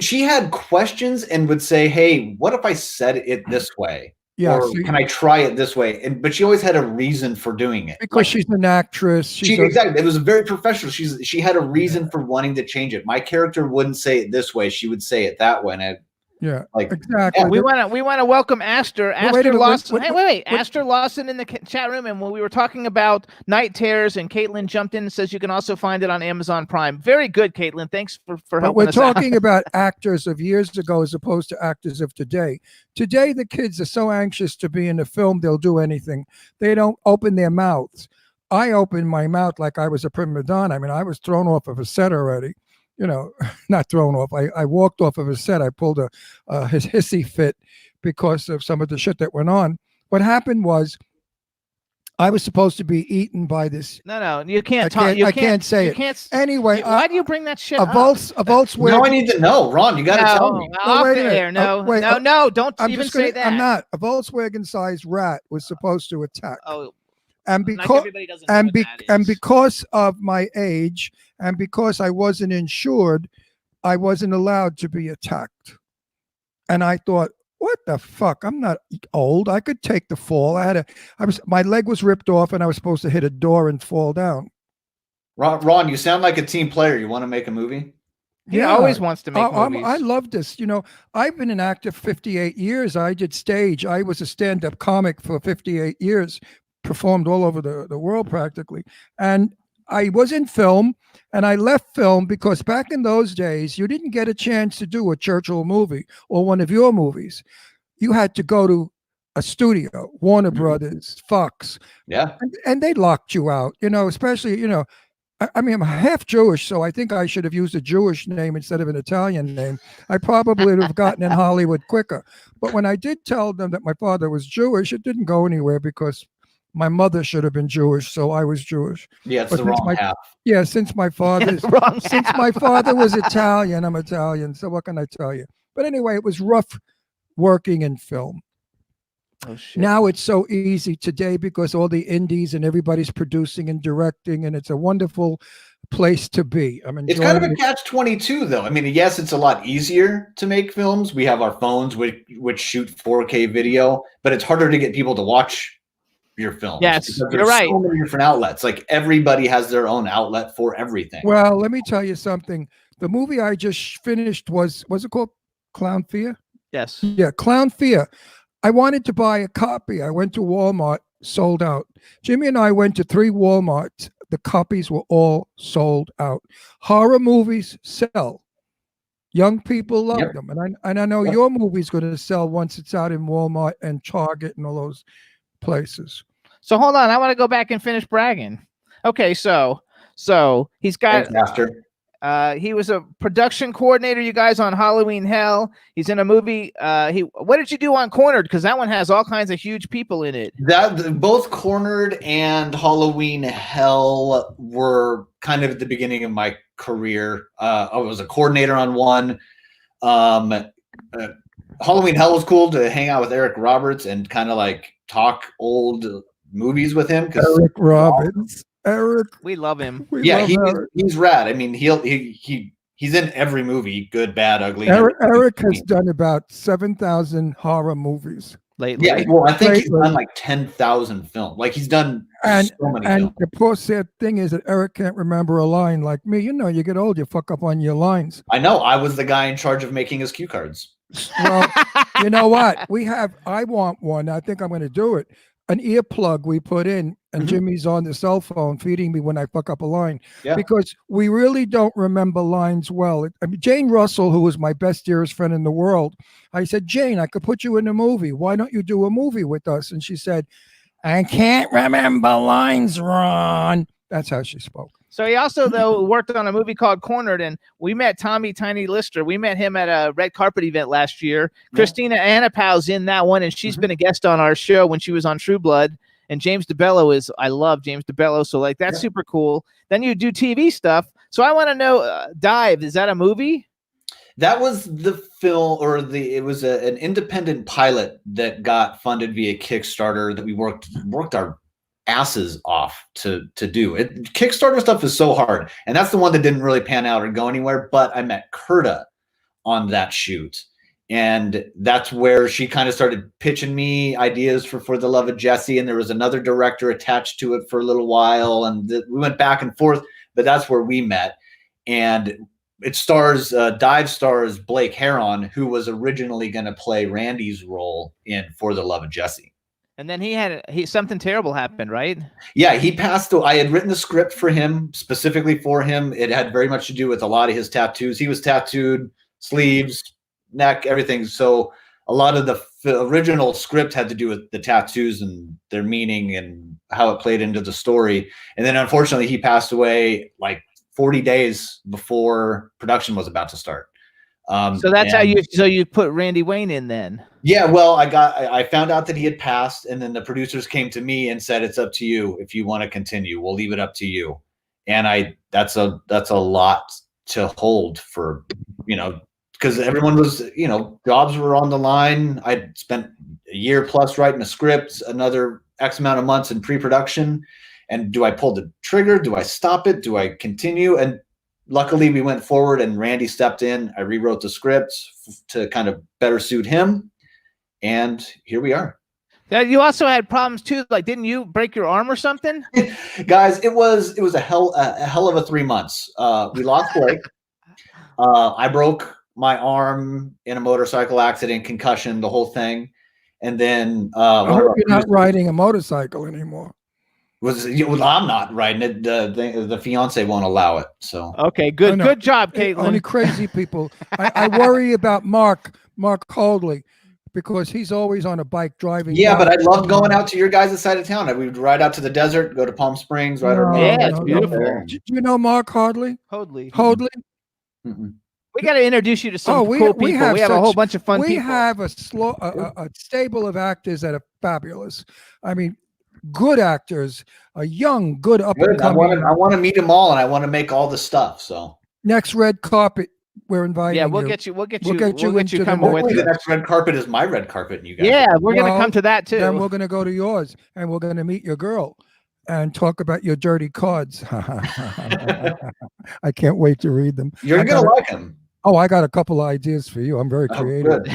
She had questions and would say, "Hey, what if I said it this way? Yeah, Or see, can I try it this way?" But she always had a reason for doing it. because she's an actress. Exactly. It was very professional. She had a reason for wanting to change it. My character wouldn't say it this way. She would say it that way. And yeah, like exactly. We want to welcome Aster. Well, wait a Aster minute, Lawson. wait, Wait. Aster Lawson in the chat room, and when we were talking about Night Terrors, and Caitlin jumped in and says you can also find it on Amazon Prime. Very good, Caitlin. Thanks for But helping we're us out. talking about actors of years ago as opposed to actors of today. Today, the kids are so anxious to be in a film, they'll do anything. They don't open their mouths. I opened my mouth like I was a prima donna. I mean, I was thrown off of a set already. You know, not thrown off. I walked off of a set. I pulled a hissy fit because of some of the shit that went on. What happened was I was supposed to be eaten by this. No, you can't I talk. can't- You I can't say you it. Can't, Anyway, why do you bring that shit a up? Volkswagen. now I need to know. Ron, you gotta tell me. Off wait the a minute. air. No, Wait, no, don't I'm even just say gonna, that. I'm not. A Volkswagen-sized rat was supposed to attack. Oh, And like because everybody doesn't know what that and is. because of my age and because I wasn't insured, I wasn't allowed to be attacked. And I thought, what the fuck? I'm not old. I could take the fall. My leg was ripped off and I was supposed to hit a door and fall down. Ron, you sound like a team player. You want to make a movie? He always wants to make movies. I love this. You know, I've been an actor for 58 years. I did stage. I was a stand-up comic for 58 years, performed all over the world practically. And I was in film and I left film because back in those days, you didn't get a chance to do a Churchill movie or one of your movies. You had to go to a studio, Warner Brothers, Fox. Yeah. And they locked you out, you know, especially, you know, I mean, I'm half Jewish, so I think I should have used a Jewish name instead of an Italian name. I probably would have gotten in Hollywood quicker. But when I did tell them that my father was Jewish, it didn't go anywhere because my mother should have been Jewish, so I was Jewish. Yeah, it's But the since wrong half. Yeah, since my father's Wrong since half. my father was Italian, I'm Italian. So what can I tell you? But anyway, it was rough working in film. Oh, shit. Now it's so easy today because all the indies and everybody's producing and directing, and it's a wonderful place to be. I'm enjoying It's kind of a it. catch-22, though. I mean, yes, it's a lot easier to make films. We have our phones which shoot 4K video, but it's harder to get people to watch your films. Yes, because you're there's right. So many different outlets. Like everybody has their own outlet for everything. Well, let me tell you something. The movie I just finished was it called Clown Fear? Yes. Yeah, Clown Fear. I wanted to buy a copy. I went to Walmart, sold out. Jimmy and I went to 3 Walmarts. The copies were all sold out. Horror movies sell. Young people love Yep. them. And I know Yep. your movie's going to sell once it's out in Walmart and Target and all those places. So hold on, I want to go back and finish bragging. Okay, so he's got Thanks, Master. he was a production coordinator, you guys, on Halloween Hell. He's in a movie. What did you do on Cornered? Because that one has all kinds of huge people in it. That both Cornered and Halloween Hell were kind of at the beginning of my career. I was a coordinator on one. Halloween Hell was cool to hang out with Eric Roberts and kind of like talk old movies with him. Eric Roberts. Eric. We love him. We Yeah, love Eric. he's rad. I mean, he's in every movie, good, bad, ugly. Eric has done about 7,000 horror movies. Lately. Yeah, well, I think he's Lately. done like 10,000 films. Like he's done And so many and films. the poor sad thing is that Eric can't remember a line like me. You know, you get old, you fuck up on your lines. I know. I was the guy in charge of making his cue cards. Well, you know what? I want one. I think I'm going to do it. An earplug we put in, and Mhm. Jimmy's on the cell phone feeding me when I fuck up a line. Yeah. Because we really don't remember lines well. I mean, Jane Russell, who was my best, dearest friend in the world, I said, Jane, I could put you in a movie. Why don't you do a movie with us? And she said, I can't remember lines, Ron. That's how she spoke. So he also, though, worked on a movie called Cornered, and we met Tommy Tiny Lister. We met him at a red carpet event last year. Yeah. Christina Annapau's in that one, and she's been a guest on our show when she was on True Blood. And James DeBello I love James DeBello. So like, that's super cool. Then you do TV stuff. So I want to know, Dive, is that a movie? That was the film, or it was an independent pilot that got funded via Kickstarter that we worked our asses off to do. Kickstarter stuff is so hard, and that's the one that didn't really pan out or go anywhere. But I met Kurta on that shoot, and that's where she kind of started pitching me ideas for The Love of Jesse, and there was another director attached to it for a little while, and we went back and forth. But that's where we met, and it stars Dive stars Blake Heron, who was originally going to play Randy's role in For the Love of Jesse. And then something terrible happened, right? Yeah, he passed away. I had written the script for him, specifically for him. It had very much to do with a lot of his tattoos. He was tattooed, sleeves, neck, everything. So a lot of the original script had to do with the tattoos and their meaning and how it played into the story. And then unfortunately he passed away like 40 days before production was about to start. So that's how you put Randy Wayne in then. Yeah, well, I found out that he had passed, and then the producers came to me and said, "It's up to you if you want to continue. We'll leave it up to you." And that's a lot to hold for, because everyone was, jobs were on the line. I'd spent a year plus writing a script, another X amount of months in pre-production. And do I pull the trigger? Do I stop it? Do I continue? And luckily we went forward and Randy stepped in. I rewrote the script to kind of better suit him. And here we are. Yeah, you also had problems too. Like, didn't you break your arm or something? Guys, it was a hell of a 3 months. We lost Blake. I broke my arm in a motorcycle accident, concussion, the whole thing. And then I hope you're not riding a motorcycle anymore. I'm not riding it. The fiance won't allow it. So okay, good job, Caitlin. Only crazy people. I worry about Mark Holdley, because he's always on a bike driving. Yeah, but I loved going out to your guys' side of town. We would ride out to the desert, go to Palm Springs, ride around. Yeah, it's beautiful. Do you know Mark Holdley? Holdley. Mm-mm. We got to introduce you to some cool people. We have a whole bunch of fun people. We have a stable of actors that are fabulous. I mean, good actors, a young, good up and coming. I want to meet them all, and I want to make all the stuff. So next red carpet, we're inviting. Yeah, we'll get you coming with the next red carpet is my red carpet, and you guys. Yeah, we're gonna come to that too. Then we're gonna go to yours, and we're gonna meet your girl, and talk about your dirty cards. I can't wait to read them. You're gonna like them. Oh, I got a couple of ideas for you. I'm very creative.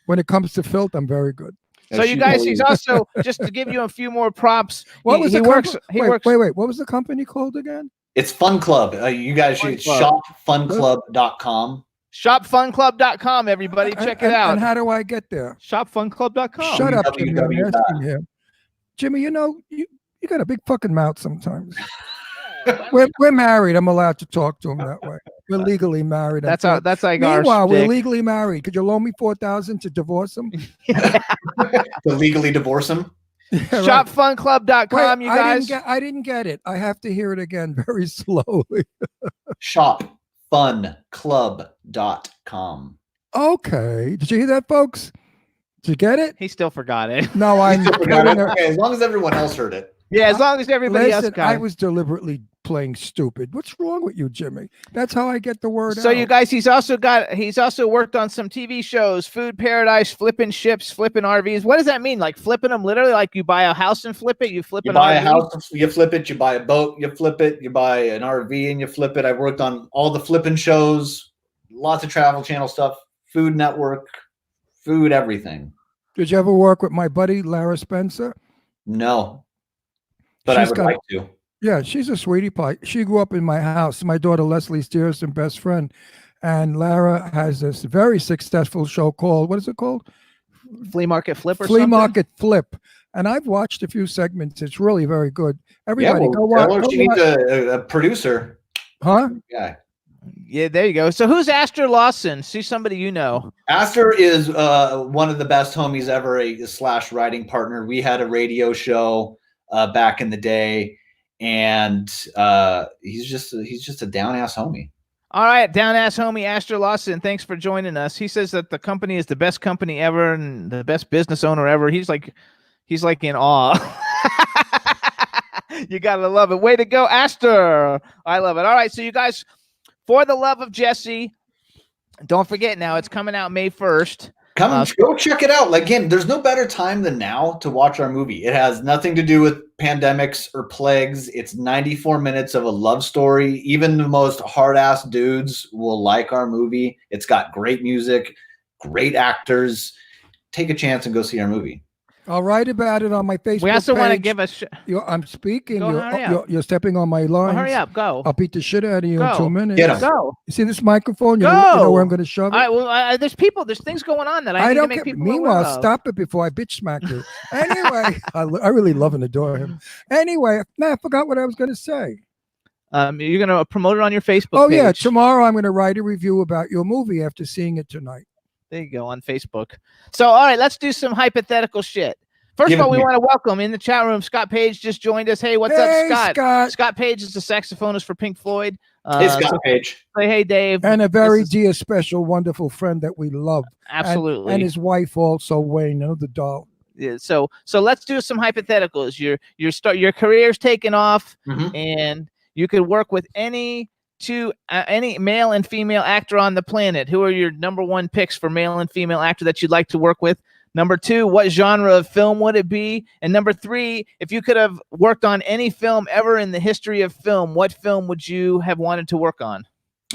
When it comes to filth, I'm very good. So you guys, he's also, just to give you a few more props. What was he works? Wait. What was the company called again? It's Fun Club. You guys should shopfunclub.com. Shopfunclub.com, everybody. Check it out. And how do I get there? Shopfunclub.com. Shut up, Jimmy. I'm asking him. Jimmy, you got a big fucking mouth sometimes. We're married. I'm allowed to talk to him that way. We're legally married. That's like Meanwhile, our we're legally married. Could you loan me $4,000 to divorce him? To legally divorce him? Yeah, right. Shopfunclub.com, you guys. I didn't get it. I have to hear it again very slowly. Shopfunclub.com. Okay. Did you hear that, folks? Did you get it? He still forgot it. No, I forgot it. Okay, as long as everyone else heard it. Yeah, as long as everybody else got it. I was deliberately playing stupid. What's wrong with you, Jimmy? That's how I get the word out. So you guys, he's also worked on some TV shows, Food Paradise, flipping ships, flipping RVs. What does that mean? Like flipping them literally, like you buy a house and flip it? You buy a house, you flip it, you buy a boat, you flip it, you buy an RV and you flip it. I've worked on all the flipping shows, lots of Travel Channel stuff, Food Network, food, everything. Did you ever work with my buddy, Lara Spencer? No. But I would like to. Yeah, she's a sweetie pie. She grew up in my house. My daughter Leslie's dearest and best friend. And Lara has this very successful show called, what is it called? Flea Market Flip or Flea something? Market Flip. And I've watched a few segments. It's really very good. Everybody go watch. She needs a producer. Huh? Yeah. Yeah, there you go. So who's Astor Lawson? See somebody you know. Astor is one of the best homies ever, a /writing partner. We had a radio show back in the day, and he's just a down ass homie. All right, down ass homie Astor Lawson, thanks for joining us. He says that the company is the best company ever and the best business owner ever. He's like in awe. You gotta love it. Way to go, Aster. I love it. All right, so you guys, For the Love of Jesse, don't forget now, it's coming out May 1st. Go check it out. Again, there's no better time than now to watch our movie. It has nothing to do with pandemics or plagues. It's 94 minutes of a love story. Even the most hard-ass dudes will like our movie. It's got great music, great actors. Take a chance and go see our movie. I'll write about it on my Facebook. We also want to page. give a. I'm speaking. Go, hurry up. You're stepping on my Well, lines. hurry up, go. I'll beat the shit out of you Go. in 2 minutes. Get 'em. Go. You see this microphone? You Go. know where I'm going to shove it? All right, well, there's things going on that I need to don't make care. people aware Meanwhile, of. stop it before I bitch smack you. Anyway, I really love and adore him. Anyway, I forgot what I was going to say. You're gonna promote it on your Facebook Oh, page. yeah. Tomorrow I'm going to write a review about your movie after seeing it tonight. There you go, on Facebook. So, all right, let's do some hypothetical shit. First Give of all, it we here. want to welcome in the chat room, Scott Page just joined us. Hey, what's Hey, up, Scott? Scott. Scott Page is the saxophonist for Pink Floyd. Hey, Scott So Page. say hey, Dave. And a very This is- dear, special, wonderful friend that we love. absolutely. And his wife also, Wayne, the doll. Yeah, so let's do some hypotheticals. Your career's taken off, Mhm. and you could work with any male and female actor on the planet. Who are your number one picks for male and female actor that you'd like to work with? Number two, what genre of film would it be? And number three, if you could have worked on any film ever in the history of film, what film would you have wanted to work on?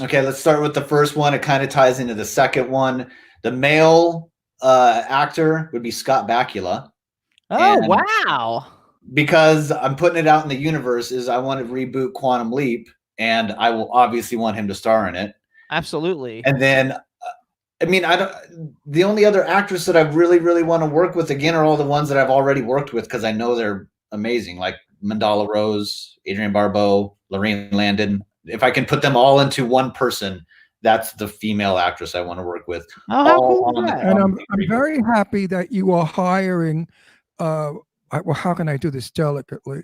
Okay, let's start with the first one. It kind of ties into the second one. The male actor would be Scott Bakula. Oh, And- wow. Because I'm putting it out in the universe is I want to reboot Quantum Leap, and I will obviously want him to star in it. Absolutely. And then, the only other actress that I really, really want to work with again are all the ones that I've already worked with because I know they're amazing, like Mandala Rose, Adrienne Barbeau, Lorraine Landon. If I can put them all into one person, that's the female actress I want to work with. Oh, how all cool is on the- that? And I'm very happy that you are hiring, well, how can I do this delicately?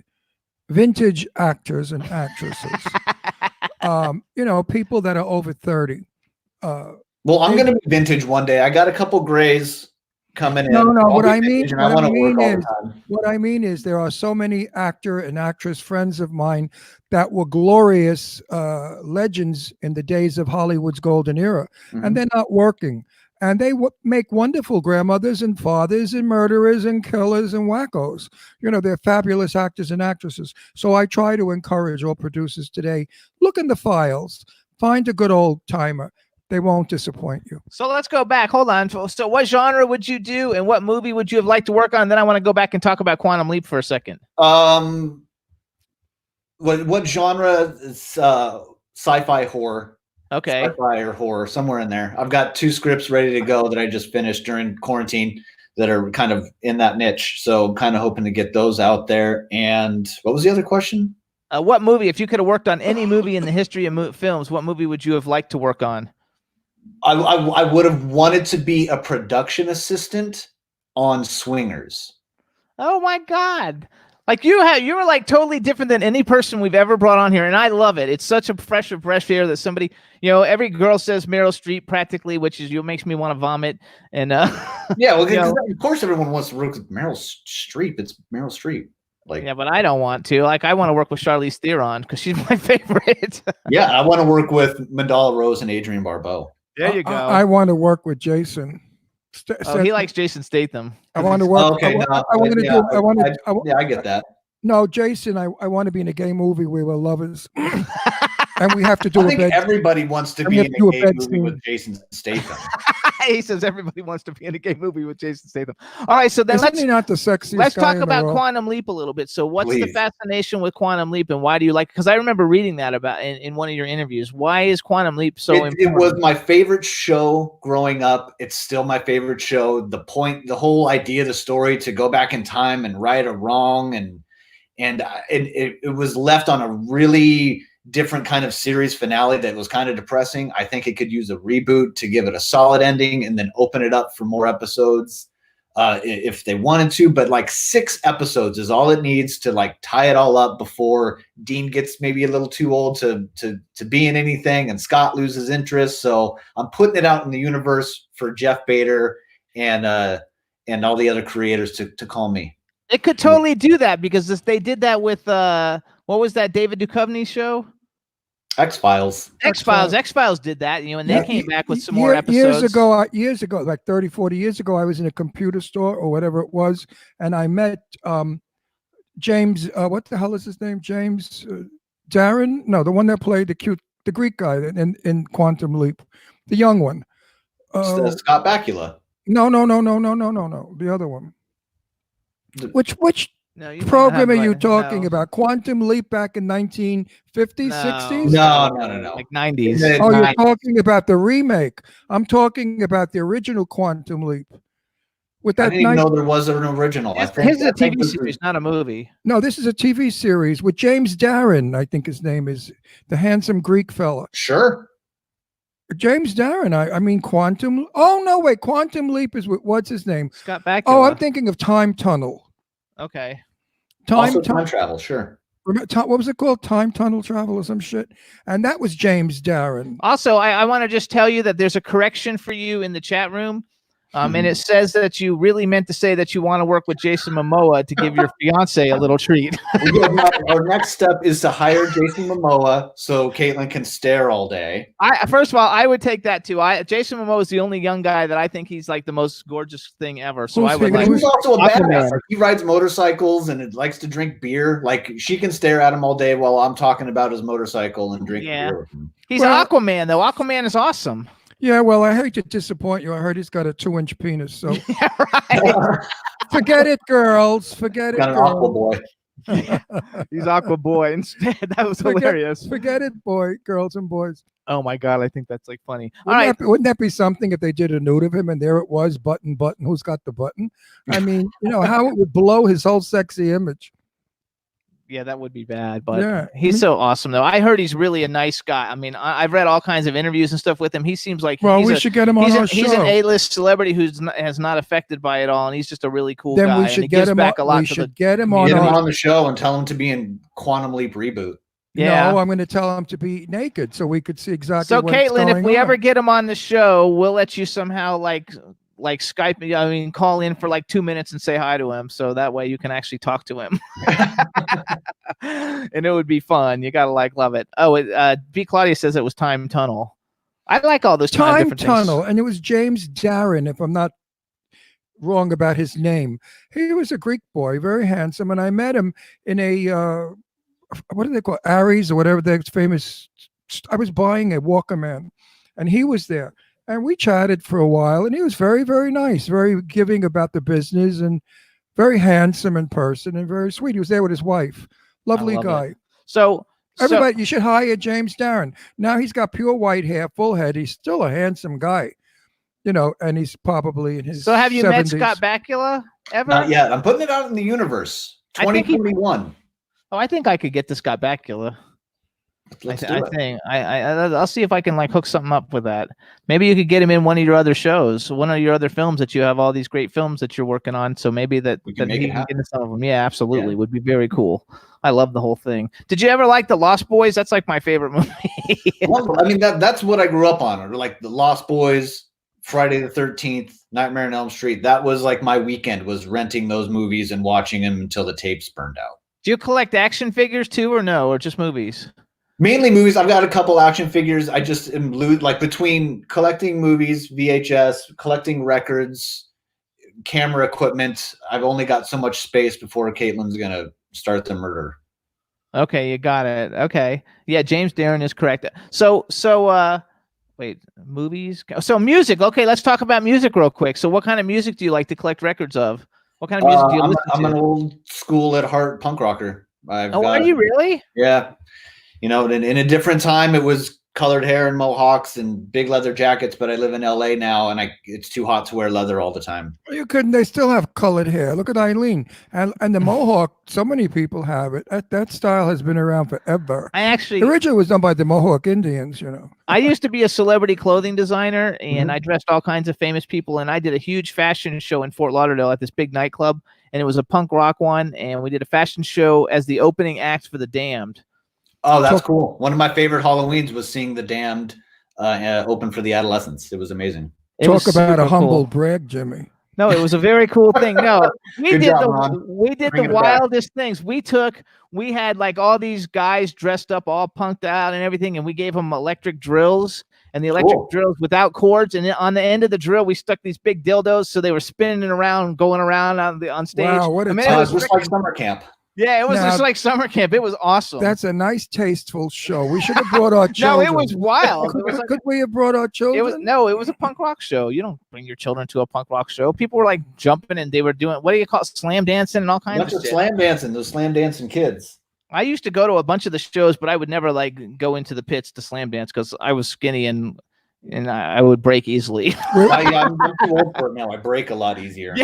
Vintage actors and actresses. People that are over 30. Well, I'm going to be vintage one day. I got a couple grays coming in. No, I'll what be I mean- vintage, and I what I want to work mean all is- the time. What I mean is there are so many actor and actress friends of mine that were glorious legends in the days of Hollywood's golden era, Mhm. and they're not working. And they make wonderful grandmothers and fathers and murderers and killers and wackos. They're fabulous actors and actresses. So I try to encourage all producers today, look in the files, find a good old timer. They won't disappoint you. So let's go back. Hold on. So what genre would you do, and what movie would you have liked to work on? Then I want to go back and talk about Quantum Leap for a second. What genre is sci-fi horror? Okay. Sci-fi or horror, somewhere in there. I've got 2 scripts ready to go that I just finished during quarantine that are kind of in that niche. So I'm kind of hoping to get those out there. And what was the other question? What movie, if you could have worked on any movie in the history of films, what movie would you have liked to work on? I would have wanted to be a production assistant on Swingers. Oh my God. Like you were like totally different than any person we've ever brought on here. And I love it. It's such a fresh air that somebody, every girl says Meryl Streep practically, which makes me want to vomit. And Yeah, well, You know- of course everyone wants to work with Meryl Streep. It's Meryl Streep. Like, yeah, but I don't want to. Like, I want to work with Charlize Theron because she's my favorite. yeah, I want to work with Mandala Rose and Adrienne Barbeau. There you go. I want to work with Jason. He likes Jason Statham. I want to work. Okay, I want to do. I want to. Yeah, I get that. No, Jason. I want to be in a gay movie where we're lovers, and we have to do I a think bed. everybody wants to And be we in have to do a a gay bed movie scene. with Jason Statham. He says everybody wants to be in a gay movie with Jason Statham. All right, so then Isn't he not the sexiest let's guy talk in the about world? Quantum Leap a little bit. So what's the Please. fascination with Quantum Leap, and why do you like it? Because I remember reading that about in one of your interviews. Why is Quantum Leap so It important? was my favorite show growing up. It's still my favorite show. The whole idea, the story to go back in time and right a wrong, and it was left on a really different kind of series finale that was kind of depressing. I think it could use a reboot to give it a solid ending and then open it up for more episodes if they wanted to. But like 6 episodes is all it needs to like tie it all up before Dean gets maybe a little too old to be in anything and Scott loses interest. So I'm putting it out in the universe for Jeff Bader and all the other creators to call me. It could totally do that because they did that with what was that David Duchovny show? X-Files. X-Files. X-Files did that, and they came back with some more Years episodes. years ago, like 30, 40 years ago, I was in a computer store or whatever it was, and I met James, what the hell is his name? James Darren? No, the one that played the Greek guy in Quantum Leap, the young one. Scott Bakula. No, the other one. Which No, you might program have, are you like, talking no, about? Quantum Leap back in 1950s, 60s? No. like 90s. Oh, you're talking about the remake. I'm talking about the original Quantum Leap. With I that didn't even know there was an original. This is a TV series, not a movie. No, this is a TV series with James Darren, I think his name is, the handsome Greek fella. Sure. James Darren, I mean Quantum. Oh, no, wait. Quantum Leap is with, what's his name? Scott Bakula. Oh, I'm thinking of Time Tunnel. Okay. Also time travel, sure. What was it called? Time Tunnel Travel or some shit? And that was James Darren. Also, I want to just tell you that there's a correction for you in the chat room. And it says that you really meant to say that you want to work with Jason Momoa to give your fiance a little treat. Our next step is to hire Jason Momoa so Caitlin can stare all day. First of all, I would take that too. Jason Momoa is the only young guy that I think he's like the most gorgeous thing ever. So I would like. He's also a Aquaman. badass. Like, he rides motorcycles and likes to drink beer. Like she can stare at him all day while I'm talking about his motorcycle and drinking beer with him. He's Aquaman though. Aquaman is awesome. Yeah, well, I hate to disappoint you. I heard he's got a 2-inch penis. So Yeah, right. forget it, girls. Forget it, Got an Aqua girls. boy. He's Aqua Boy instead. That was hilarious. Forget it, girls and boys. Oh my god, I think that's like funny. All right. Wouldn't that be something if they did a nude of him and there it was, button, who's got the button? I mean, how it would blow his whole sexy image. Yeah, that would be bad, but Yeah. he's so awesome though. I heard he's really a nice guy. I mean, I've read all kinds of interviews and stuff with him. He seems like We should get him on our show. He's an A-list celebrity who's has not affected by it all, and he's just a really cool guy. Then we should get him on. We should get him on the show and tell him to be in Quantum Leap reboot. Yeah. No, I'm going to tell him to be naked so we could see exactly. So what's Caitlin, if going we on. ever get him on the show, we'll let you somehow like Skype. I mean, call in for like 2 minutes and say hi to him, so that way you can actually talk to him. And it would be fun. You gotta love it. Oh, B. Claudia says it was Time Tunnel. I like all those Time Tunnel, and it was James Darren, if I'm not wrong about his name. He was a Greek boy, very handsome, and I met him in a what do they call it? Aries or whatever they're famous. I was buying a Walkman, and he was there, and we chatted for a while, and he was very, very nice, very giving about the business, and very handsome in person, and very sweet. He was there with his wife. Lovely guy. It. So everybody, you should hire James Darren. Now he's got pure white hair, full head. He's still a handsome guy, and he's probably in his. So have you 70s. met Scott Bakula ever? Not yet. I'm putting it out in the universe. 2021. I think I could get to Scott Bakula. I'll see if I can hook something up with that. Maybe you could get him in one of your other shows, one of your other films that you have all these great films that you're working on. So maybe he can get into some of them. Yeah, absolutely. Would be very cool. I love the whole thing. Did you ever like The Lost Boys? That's like my favorite movie. Well, I mean, that's what I grew up on. Or like The Lost Boys, Friday the 13th, Nightmare on Elm Street. That was like my weekend, was renting those movies and watching them until the tapes burned out. Do you collect action figures too, or no, or just movies? Mainly movies. I've got a couple action figures. I just am between collecting movies, VHS, collecting records, camera equipment. I've only got so much space before Caitlin's gonna start the murder. Okay, you got it. Okay, yeah, James Darren is correct. So wait, movies. So music. Okay, let's talk about music real quick. So what kind of music do you like to collect records of? What kind of music do you listen to? I'm an old school at heart punk rocker. Are you really? Yeah. In a different time, it was colored hair and mohawks and big leather jackets, but I live in LA now, and it's too hot to wear leather all the time. You couldn't. They still have colored hair. Look at Eileen and the mohawk. So many people have it. That style has been around forever. Originally was done by the Mohawk Indians. I used to be a celebrity clothing designer, and I dressed all kinds of famous people. And I did a huge fashion show in Fort Lauderdale at this big nightclub, and it was a punk rock one. And we did a fashion show as the opening act for The Damned. Oh, that's cool. One of my favorite Halloweens was seeing The Damned open for the adolescents. It was amazing. Talk about a humble brag, Jimmy. No, it was a very cool thing. No, we Good did job, the Ron. we did Bringing the it back. wildest things. We had like all these guys dressed up, all punked out and everything, and we gave them electric drills. And the electric Cool. drills without cords, and then on the end of the drill, we stuck these big dildos, so they were spinning around, going around on stage. Wow, what a I mean, time. it was Just like summer camp. yeah, it was Now- just like summer camp. It was awesome. That's a nice, tasteful show. We should have brought our no, children. it was wild. Could, It was like, could we have brought our children? it was no, it was a punk rock show. You don't bring your children to a punk rock show. People were like jumping and they were doing what do you call it? Slam dancing and all kinds Bunch of of shit. slam dancing, those slam dancing kids. I used to go to a bunch of the shows, but I would never like go into the pits to slam dance because I was skinny and I would break easily. I'm too old for it now. I break a lot easier.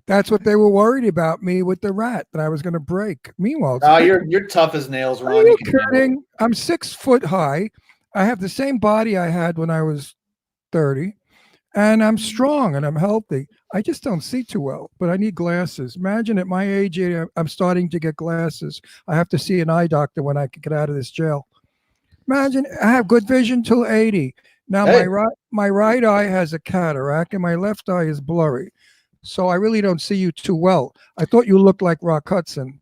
That's what they were worried about me with the rat that I was going to break. Meanwhile, Oh, you're tough as nails, Ron. are you can handle it. kidding? I'm 6 foot high. I have the same body I had when I was 30, and I'm strong and I'm healthy. I just don't see too well, but I need glasses. Imagine at my age, I'm starting to get glasses. I have to see an eye doctor when I can get out of this jail. Imagine I have good vision till 80. Now Hey. my right eye has a cataract and my left eye is blurry. So I really don't see you too well. I thought you looked like Rock Hudson.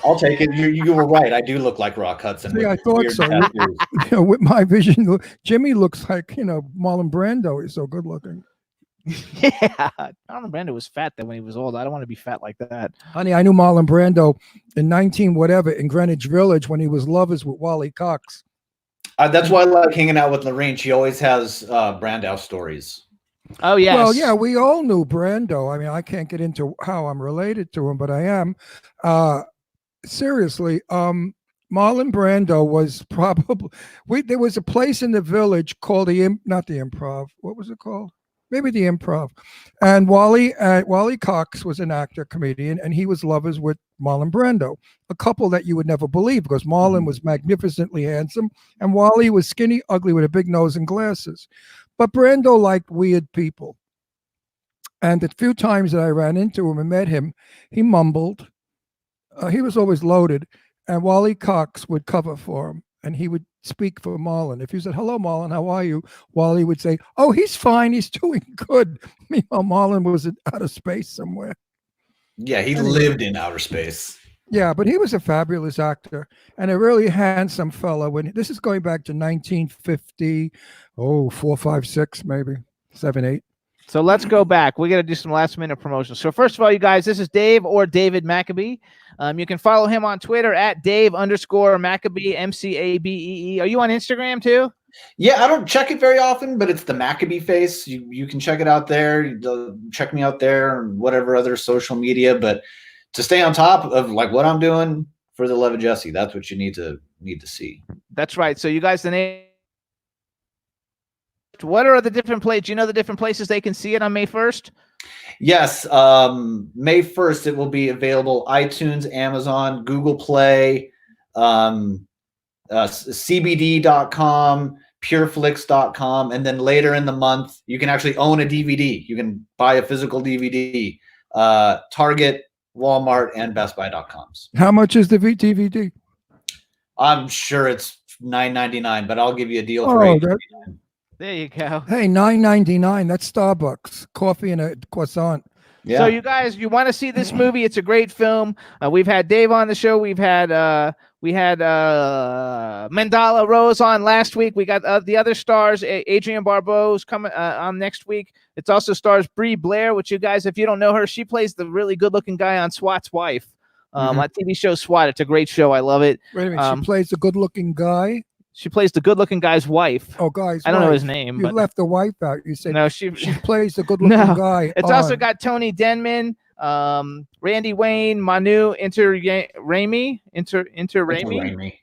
I'll take it. You were right. I do look like Rock Hudson. See, with I thought weird so. tattoos. You know, with my vision, Jimmy looks like, Marlon Brando. He's so good looking. Yeah, Marlon Brando was fat then when he was old. I don't want to be fat like that. Honey, I knew Marlon Brando in 19 whatever in Greenwich Village when he was lovers with Wally Cox. That's why I like hanging out with Lorraine. She always has Brandau stories. Oh yes. Well, yeah, we all knew Brando. I mean, I can't get into how I'm related to him, but I am. Seriously, Marlon Brando was probably there was a place in the village called not the Improv. What was it called? Maybe the Improv. And Wally Cox was an actor, comedian, and he was lovers with Marlon Brando, a couple that you would never believe because Marlon was magnificently handsome and Wally was skinny, ugly with a big nose and glasses. But Brando liked weird people. And the few times that I ran into him and met him, he mumbled. He was always loaded. And Wally Cox would cover for him. And he would speak for Marlon. If you said, "Hello, Marlon, how are you?" Wally would say, "Oh, he's fine. He's doing good." Meanwhile, Marlon was in outer space somewhere. Yeah, he lived in outer space. Yeah, but he was a fabulous actor and a really handsome fellow. This is going back to 1950, 4, 5, 6, maybe 7, 8. So let's go back. We got to do some last minute promotions. So first of all, you guys, this is Dave or David Maccabee. You can follow him on Twitter at Dave_Maccabee, MCABEE. Are you on Instagram too? Yeah, I don't check it very often, but it's the Maccabee face. You can check it out there. Check me out there and whatever other social media. But to stay on top of like what I'm doing for the Love of Jesse, that's what you need to see. That's right. So you guys, the name. What are the different places? You know the different places they can see it on May 1st? Yes, May 1st it will be available iTunes, Amazon, Google Play, CBD.com, Pureflix.com, and then later in the month you can actually own a DVD. You can buy a physical DVD. Target, Walmart, and BestBuy.coms. How much is the DVD? I'm sure it's $9.99, but I'll give you a deal Oh, for $8. There you go. Hey, $9.99. That's Starbucks. Coffee and a croissant. Yeah. So you guys, you want to see this movie? It's a great film. We've had Dave on the show. We had Mandala Rose on last week. We got the other stars. Adrienne Barbeau's coming on next week. It also stars Brie Blair, which you guys, if you don't know her, she plays the really good-looking guy on SWAT's wife. On TV show SWAT. It's a great show. I love it. Wait a minute. She plays the good-looking guy. She plays the good-looking guy's wife. Oh, guys. I don't know his name. You but left the wife out. You said no, she plays the good-looking guy. It's also got Tony Denman, Randy Wayne, Manu Inter-Raimi.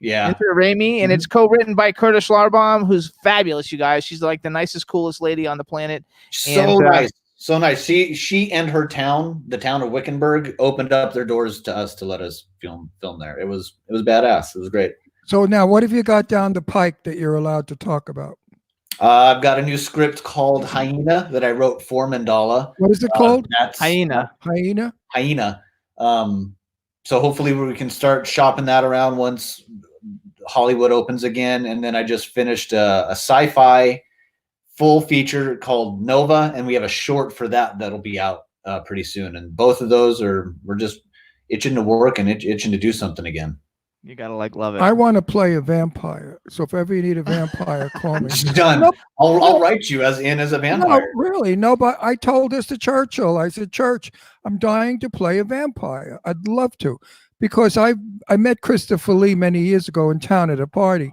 Yeah. Inter-Raimi, and it's co-written by Curtis Larbaum, who's fabulous, you guys. She's like the nicest, coolest lady on the planet. Nice. So nice. She and her town, the town of Wickenburg, opened up their doors to us to let us film there. It was badass. It was great. So now, what have you got down the pike that you're allowed to talk about? I've got a new script called Hyena that I wrote for Mandala. What is it called? That's Hyena. Hyena. So hopefully we can start shopping that around once Hollywood opens again. And then I just finished a sci-fi full feature called Nova, and we have a short for that'll be out pretty soon. And both of those we're just itching to work and itching to do something again. You gotta love it. I want to play a vampire. So if ever you need a vampire, call me. It's done. Nope. I'll write you as a vampire. No, really, no. But I told this to Churchill. I said, Church, I'm dying to play a vampire. I'd love to, because I met Christopher Lee many years ago in town at a party,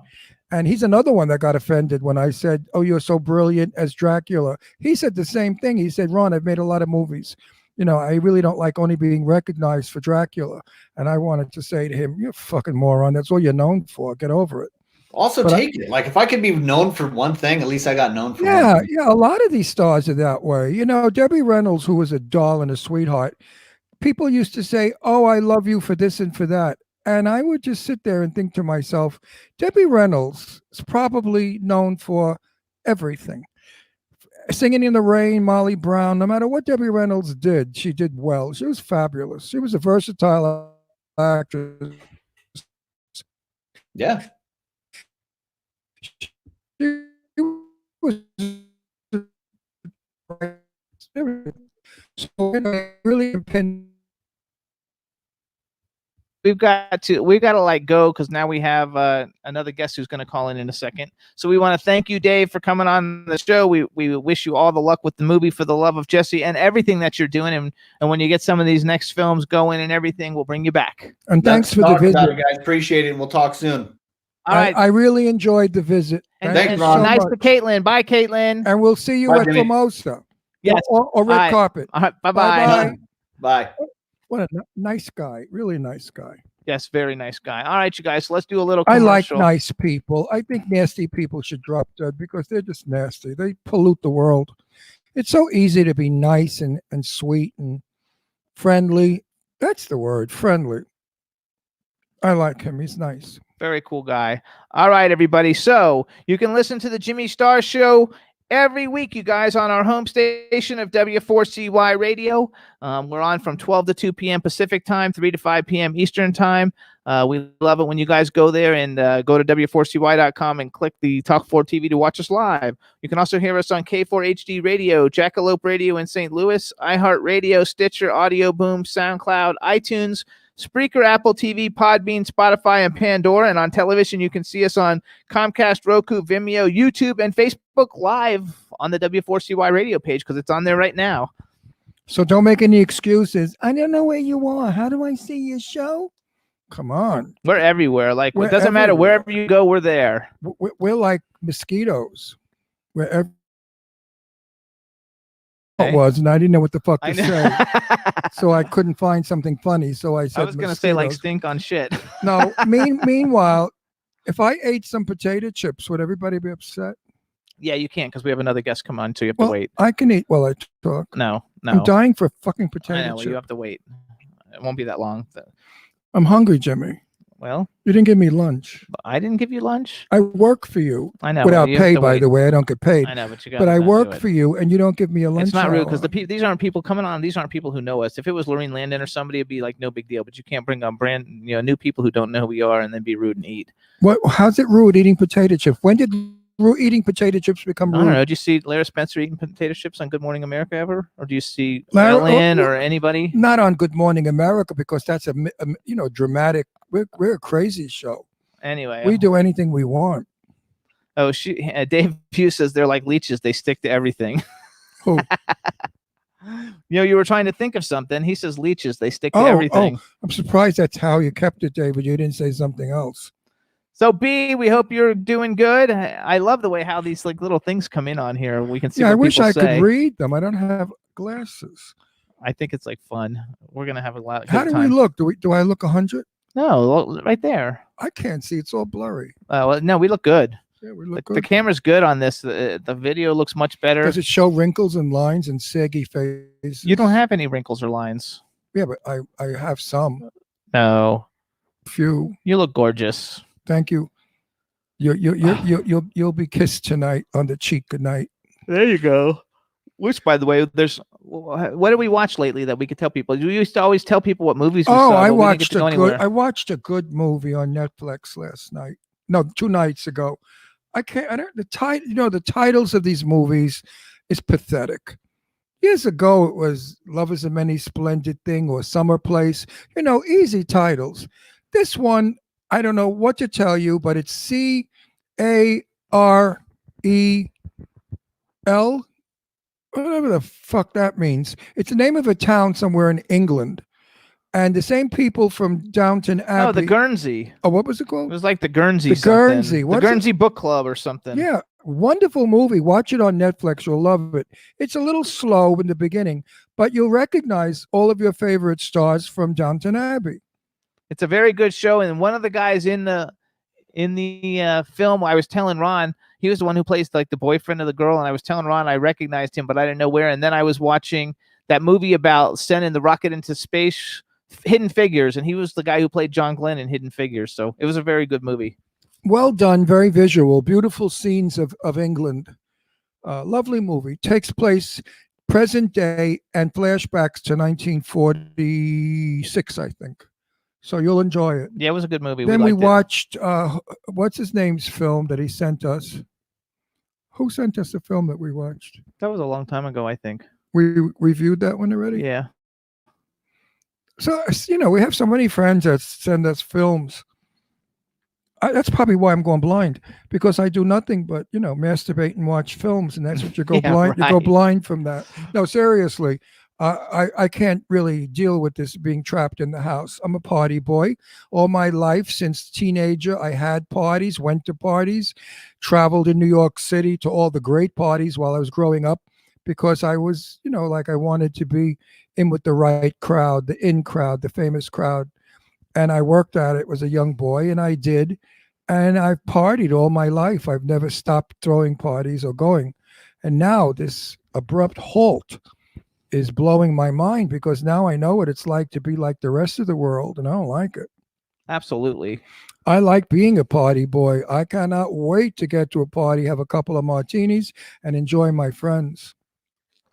and he's another one that got offended when I said, "Oh, you're so brilliant as Dracula." He said the same thing. He said, "Ron, I've made a lot of movies. You know, I really don't like only being recognized for Dracula." And I wanted to say to him, "You're a fucking moron. That's all you're known for. Get over it." Also, take it. Like, if I could be known for one thing, at least I got known for one thing. Yeah. A lot of these stars are that way. You know, Debbie Reynolds, who was a doll and a sweetheart, people used to say, "Oh, I love you for this and for that." And I would just sit there and think to myself, Debbie Reynolds is probably known for everything. Singing in the Rain, Molly Brown, no matter what Debbie Reynolds did, she did well. She was fabulous. She was a versatile actress. Yeah. She was so really depend. We've got to like go, because now we have another guest who's going to call in a second. So we want to thank you, Dave, for coming on the show. We wish you all the luck with the movie For the Love of Jesse and everything that you're doing. And when you get some of these next films going and everything, we'll bring you back. And thanks for the visit, guys. Appreciate it. And we'll talk soon. All right. I really enjoyed the visit. Thanks, Ron. Nice to Caitlin. Bye, Caitlin. And we'll see you Bye, at Jimmy. Formosa. Yes. Or red carpet. All right. Bye-bye. Bye-bye. Bye. What a nice guy. Really nice guy. Yes, very nice guy. All right, you guys, let's do a little I commercial. like nice people. I think nasty people should drop dead because they're just nasty. They pollute the world. It's so easy to be nice and sweet and friendly. That's the word, friendly. I like him. He's nice. Very cool guy. All right, everybody. So you can listen to the Jimmy Star Show every week, you guys, on our home station of W4CY Radio. We're on from 12 to 2 p.m. Pacific time, 3 to 5 p.m. Eastern time. We love it when you guys go there and go to W4CY.com and click the Talk 4 TV to watch us live. You can also hear us on K4 HD Radio, Jackalope Radio in St. Louis, iHeartRadio, Stitcher, Audio Boom, SoundCloud, iTunes, Spreaker, Apple TV, Podbean, Spotify, and Pandora. And on television, you can see us on Comcast, Roku, Vimeo, YouTube, and Facebook Live on the W4CY radio page, because it's on there right now. So don't make any excuses. I don't know where you are. How do I see your show? Come on. We're everywhere. Like, We're it doesn't matter. everywhere. Wherever you go, we're there. We're like mosquitoes. Wherever Okay. it was, and I didn't know what the fuck I to know. say. So I couldn't find something funny. So I said, I was going to say, like, mosquitoes. stink on shit. No, meanwhile, if I ate some potato chips, would everybody be upset? Yeah, you can't, because we have another guest come on, so you have to Well, wait. I can eat while I talk. No. I'm dying for fucking I potato know. You chips. have to wait. It won't be that long. I'm hungry, Jimmy. Well, You didn't give me lunch. I didn't give you lunch. I work for you I know. without you have pay, to by wait. the way. I don't get paid. I know, but you got. But I work for you, and you don't give me a lunch. It's not rude, because hour. these aren't people coming on. These aren't people who know us. If it was Lorraine Landon or somebody, it'd be like no big deal. But you can't bring on new people who don't know who we are and then be rude and eat. What? How's it rude eating potato chips? When did eating potato chips become I rude? don't know. Do you see Lara Spencer eating potato chips on Good Morning America ever, or do you see Lara- Ellen oh, or anybody? Not on Good Morning America, because that's a dramatic. We're a crazy show. Anyway, We do anything we want. Oh, Dave Pugh says they're like leeches. They stick to everything. Who? You were trying to think of something. He says leeches. They stick to everything. I'm surprised that's how you kept it, David. You didn't say something else. So B, we hope you're doing good. I love the way how these like little things come in on here. We can see. Yeah, what I wish people I say. could read them. I don't have glasses. I think it's like fun. We're gonna have a lot. How good do time. we look? Do I look 100? No, right there. I can't see. It's all blurry. Well, no, we look good. Yeah, we The, look the good. camera's good on this. The video looks much better. Does it show wrinkles and lines and saggy faces? You don't have any wrinkles or lines. Yeah, but I have some. No, Few. you look gorgeous. Thank you. You'll be kissed tonight on the cheek. Good night. There you go. Which, by the way, what did we watch lately that we could tell people? You used to always tell people what movies we Oh, saw. I but we didn't get watched to go a good. anywhere. I watched a good movie on Netflix last night. No, 2 nights ago. I can't. I don't. The title. You know, the titles of these movies is pathetic. Years ago, it was "Love Is a Many Splendid Thing" or "Summer Place." You know, easy titles. This one, I don't know what to tell you, but it's CAREL, whatever the fuck that means. It's the name of a town somewhere in England, and the same people from Downton Abbey. Oh, the Guernsey. Oh, what was it It called? was like the Guernsey. The Guernsey. The What's it? Guernsey Book Club or something. Yeah, wonderful movie. Watch it on Netflix. You'll love it. It's a little slow in the beginning, but you'll recognize all of your favorite stars from Downton Abbey. It's a very good show, and one of the guys in the film, I was telling Ron, he was the one who plays like the boyfriend of the girl, and I was telling Ron I recognized him, but I didn't know where. And then I was watching that movie about sending the rocket into space, Hidden Figures, and he was the guy who played John Glenn in Hidden Figures. So it was a very good movie. Well done, very visual, beautiful scenes of England. Lovely movie. Takes place present day and flashbacks to 1946, I think. So you'll enjoy it. Yeah, it was a good movie. Then we liked it. watched what's his name's film that he sent us. Who sent us the film that we watched? That was a long time ago, I think. We reviewed that one already. Yeah. So you know, we have so many friends that send us films. That's probably why I'm going blind, because I do nothing but, you know, masturbate and watch films, and that's what you go Yeah, blind. You go right. blind from that. No, seriously, I can't really deal with this being trapped in the house. I'm a party boy. All my life since teenager, I had parties, went to parties, traveled in New York City to all the great parties while I was growing up, because I was, you know, like I wanted to be in with the right crowd, the in crowd, the famous crowd. And I worked at it as a young boy, and I did. And I've partied all my life. I've never stopped throwing parties or going. And now this abrupt halt is blowing my mind, because now I know what it's like to be like the rest of the world, and I don't like it. Absolutely. I like being a party boy. I cannot wait to get to a party, have a couple of martinis, and enjoy my friends.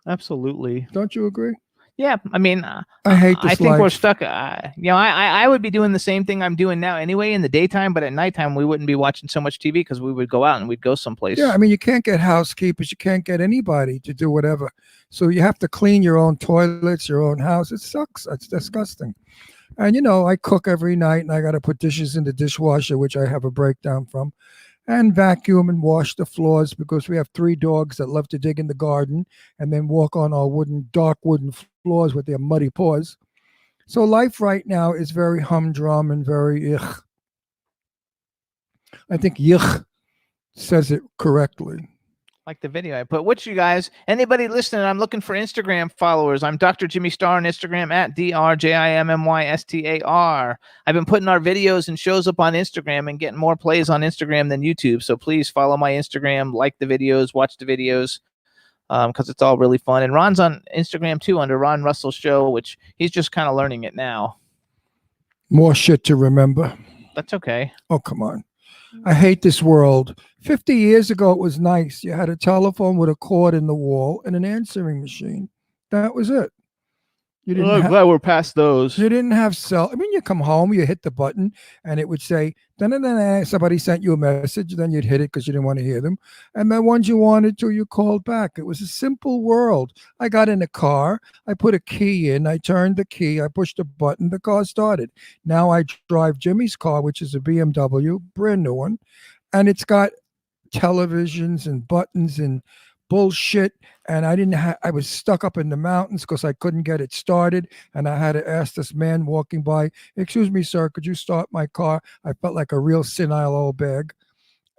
Absolutely. Don't you agree? Yeah, I mean, I hate this I think we're life. stuck. You know, I would be doing the same thing I'm doing now anyway in the daytime, but at nighttime we wouldn't be watching so much TV because we would go out and we'd go someplace. Yeah, I mean, you can't get housekeepers. You can't get anybody to do whatever. So you have to clean your own toilets, your own house. It sucks. It's disgusting. And, you know, I cook every night, and I got to put dishes in the dishwasher, which I have a breakdown from, and vacuum and wash the floors, because we have 3 dogs that love to dig in the garden and then walk on our dark wooden floors with their muddy paws. So life right now is very humdrum and very ugh. I think yuck says it correctly. Like the video I put. Which you guys, anybody listening, I'm looking for Instagram followers. I'm Dr. Jimmy Star on Instagram at DRJIMMYSTAR. I've been putting our videos and shows up on Instagram and getting more plays on Instagram than YouTube. So please follow my Instagram, like the videos, watch the videos, because it's all really fun. And Ron's on Instagram too under Ron Russell Show, which he's just kind of learning it now. More shit to remember. That's okay. Oh, come on. I hate this world. 50 years ago, it was nice. You had a telephone with a cord in the wall and an answering machine. That was it. You didn't have, glad we're past those. you didn't have I mean, you come home, you hit the button, and it would say, da-da-da-da, somebody sent you a message, then you'd hit it because you didn't want to hear them. And then once you wanted to, you called back. It was a simple world. I got in a car, I put a key in, I turned the key, I pushed a button, the car started. Now I drive Jimmy's car, which is a BMW, brand new one, and it's got televisions and buttons and bullshit, and I was stuck up in the mountains because I couldn't get it started, and I had to ask this man walking by, "Excuse me, sir, could you start my car?" I felt like a real senile old bag,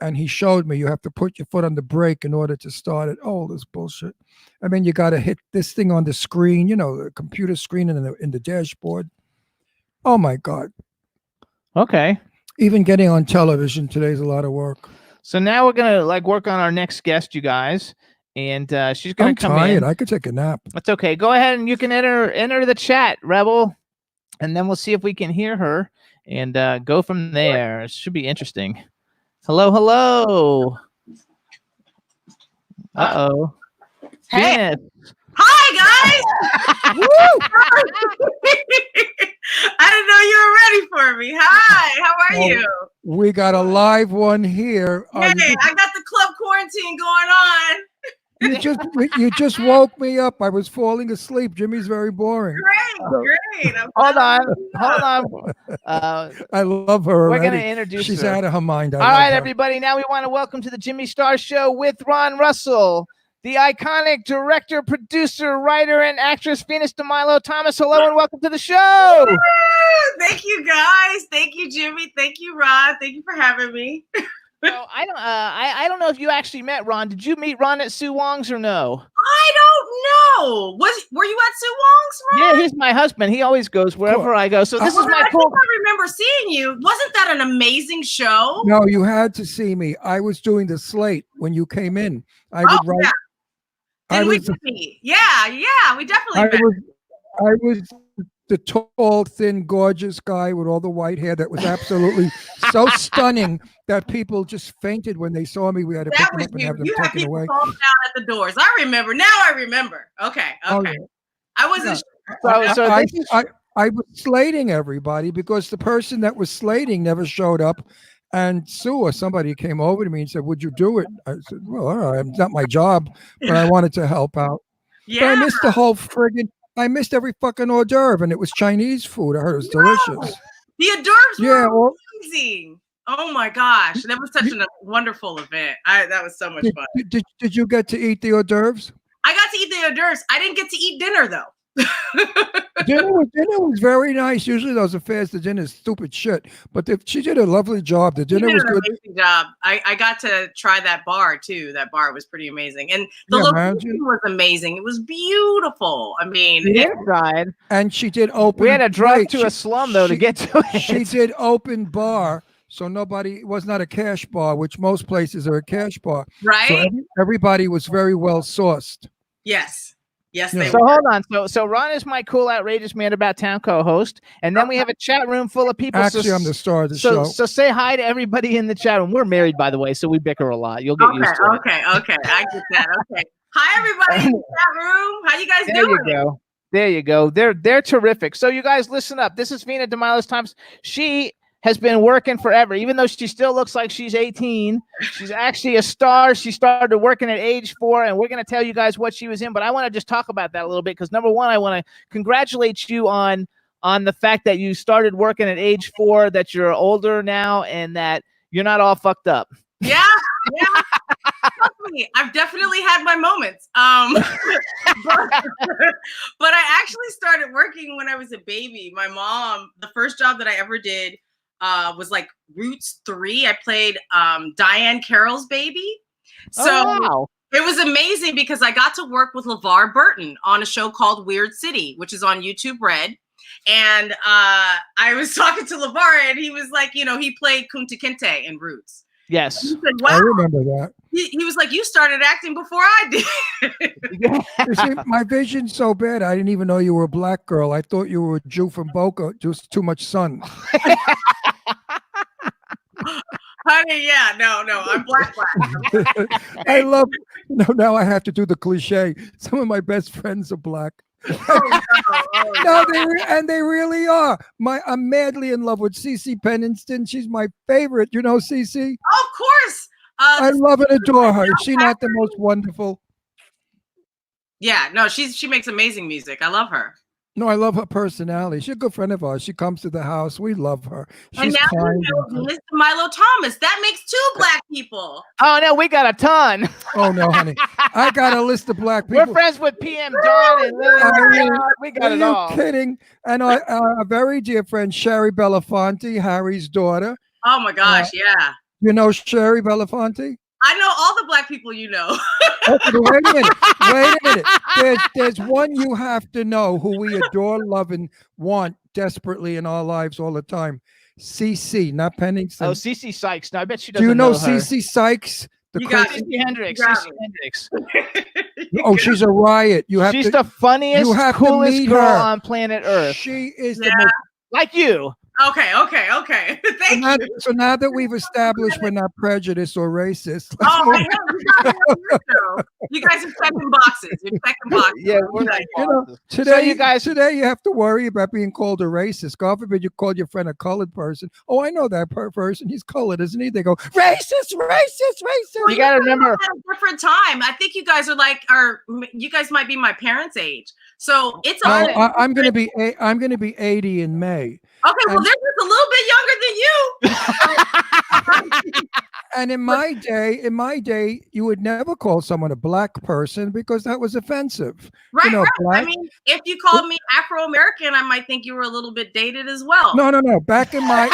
and he showed me you have to put your foot on the brake in order to start it. Oh, this bullshit. I mean, you got to hit this thing on the screen, you know, the computer screen in the dashboard. Oh my God. Okay. Even getting on television today is a lot of work. So now we're gonna work on our next guest, you guys, and she's gonna I'm come tired. in. I could take a nap. That's okay. Go ahead and you can enter the chat, Rebel, and then we'll see if we can hear her and go from there. It should be interesting. Hello, hello. Uh-oh. Hey. Janice. Hi, guys! Woo! I didn't know you were ready for me. Hi, how are you? We got a live one here. Hey, I got the quarantine going on. You just woke me up. I was falling asleep. Jimmy's very boring. Great. Hold on. I love her. We're already. going to introduce She's her. out of her mind. All right, everybody. Now we want to welcome to the Jimmy Star Show with Ron Russell, the iconic director, producer, writer, and actress Venus DeMilo Thomas. Hello and welcome to the show. Woo! Thank you, guys. Thank you, Jimmy. Thank you, Rod. Thank you for having me. So I don't know if you actually met Ron. Did you meet Ron at Sue Wong's or no? I don't know. Were you at Sue Wong's, Ron? Yeah, he's my husband. He always goes wherever I go. So this is my I cool. think I remember seeing you. Wasn't that an amazing show? No, you had to see me. I was doing the slate when you came in. I would write. Yeah. Did we meet? Yeah, we definitely met. I was the tall, thin, gorgeous guy with all the white hair that was absolutely so stunning that people just fainted when they saw me. We had to pick them up and have them taken people away. falling down at the doors. I remember. Now I remember. Okay. Oh, yeah. I wasn't I was slating everybody because the person that was slating never showed up. And Sue or somebody came over to me and said, "Would you do it?" I said, "Well, all right, it's not my job, but I wanted to help out." Yeah. But I missed the whole friggin'. I missed every fucking hors d'oeuvre, and it was Chinese food. I heard it was delicious. The hors d'oeuvres Yeah, were amazing. Oh my gosh, that was such a wonderful event. That was so much fun. Did you get to eat the hors d'oeuvres? I got to eat the hors d'oeuvres. I didn't get to eat dinner though. Dinner was very nice. Usually those affairs, the dinner is stupid shit. But she did a lovely job. The dinner was good. Amazing job. I got to try that bar too. That bar was pretty amazing, and the location was amazing. It was beautiful. I mean, inside. And she did open. We had to drive to a slum though to get to it. She did open bar. So it was not a cash bar, which most places are a cash bar. Right. So everybody was very well sourced. Yes. Yes, Yeah. they So were. hold on. So Ron is my cool, outrageous man about town co-host, and then we have a chat room full of people. Actually, I'm the star of the show. So say hi to everybody in the chat room. We're married, by the way, so we bicker a lot. You'll get used to it. Okay. I get that. Okay. Hi, everybody in the chat room. How you guys There doing? you go. There you go. They're terrific. So you guys listen up. This is Venus DeMilo Thomas. She has been working forever, even though she still looks like she's 18. She's actually a star. She started working at age 4, and we're going to tell you guys what she was in. But I want to just talk about that a little bit because, number one, I want to congratulate you on the fact that you started working at age 4, that you're older now, and that you're not all fucked up. Yeah. I've definitely had my moments. But I actually started working when I was a baby. My mom, the first job that I ever did was like Roots 3. I played Diane Carroll's baby. So wow. It was amazing because I got to work with LeVar Burton on a show called Weird City, which is on YouTube Red. And I was talking to LeVar and he was like, he played Kunta Kinte in Roots. Yes. He said, wow. I remember that. He was like, you started acting before I did. You see, my vision's so bad, I didn't even know you were a black girl. I thought you were a Jew from Boca, just too much sun. Honey, yeah, no, I'm black. I love, now I have to do the cliche. Some of my best friends are black. No, they really are. I'm madly in love with Cece Pennington. She's my favorite. You know Cece? Of course. I love and adore her. Is she not the most wonderful? Yeah, no, she makes amazing music. I love her. No, I love her personality. She's a good friend of ours. She comes to the house. We love her. And She's now kind. Mr. Milo Thomas. That makes 2 black people. Oh, no, we got a ton. Oh, no, honey. I got a list of black people. We're friends with PM Dawn and Lily. We got it all. Are you kidding? And our very dear friend, Sherry Belafonte, Harry's daughter. Oh, my gosh, yeah. You know Sherry Belafonte? I know all the black people you know. Okay, wait a minute. There's one you have to know who we adore, love, and want desperately in our lives all the time. CC, not Pennington. Oh, CC Sykes. No, I bet she Do doesn't you know her. CC Sykes? You got crazy- CC Hendricks. You got CC Hendricks. Oh, she's a riot. She's the funniest, you have to coolest meet girl her. on planet Earth. She is Yeah. the most. Like you. Okay. So Thank now, you. so now that we've established we're not prejudiced or racist, let's Oh, move I know. You guys are weird, though. You guys are checking boxes. You're checking boxes. Yeah, we're You not guys- You know, bosses. today, So you guys, today you have to worry about being called a racist. God forbid you call your friend a colored person. Oh, I know that person. He's colored, isn't he? They go racist, racist, racist. Well, you got to guys are remember. at a different time. I think you guys you guys might be my parents' age. So it's No, all okay. I'm gonna be I'm gonna be 80 in May. Well, and- they're just a little bit younger than you. And in my day, you would never call someone a black person because that was offensive. Right, know, right. black- I mean, if you called me Afro-American, I might think you were a little bit dated as well. No. Back in my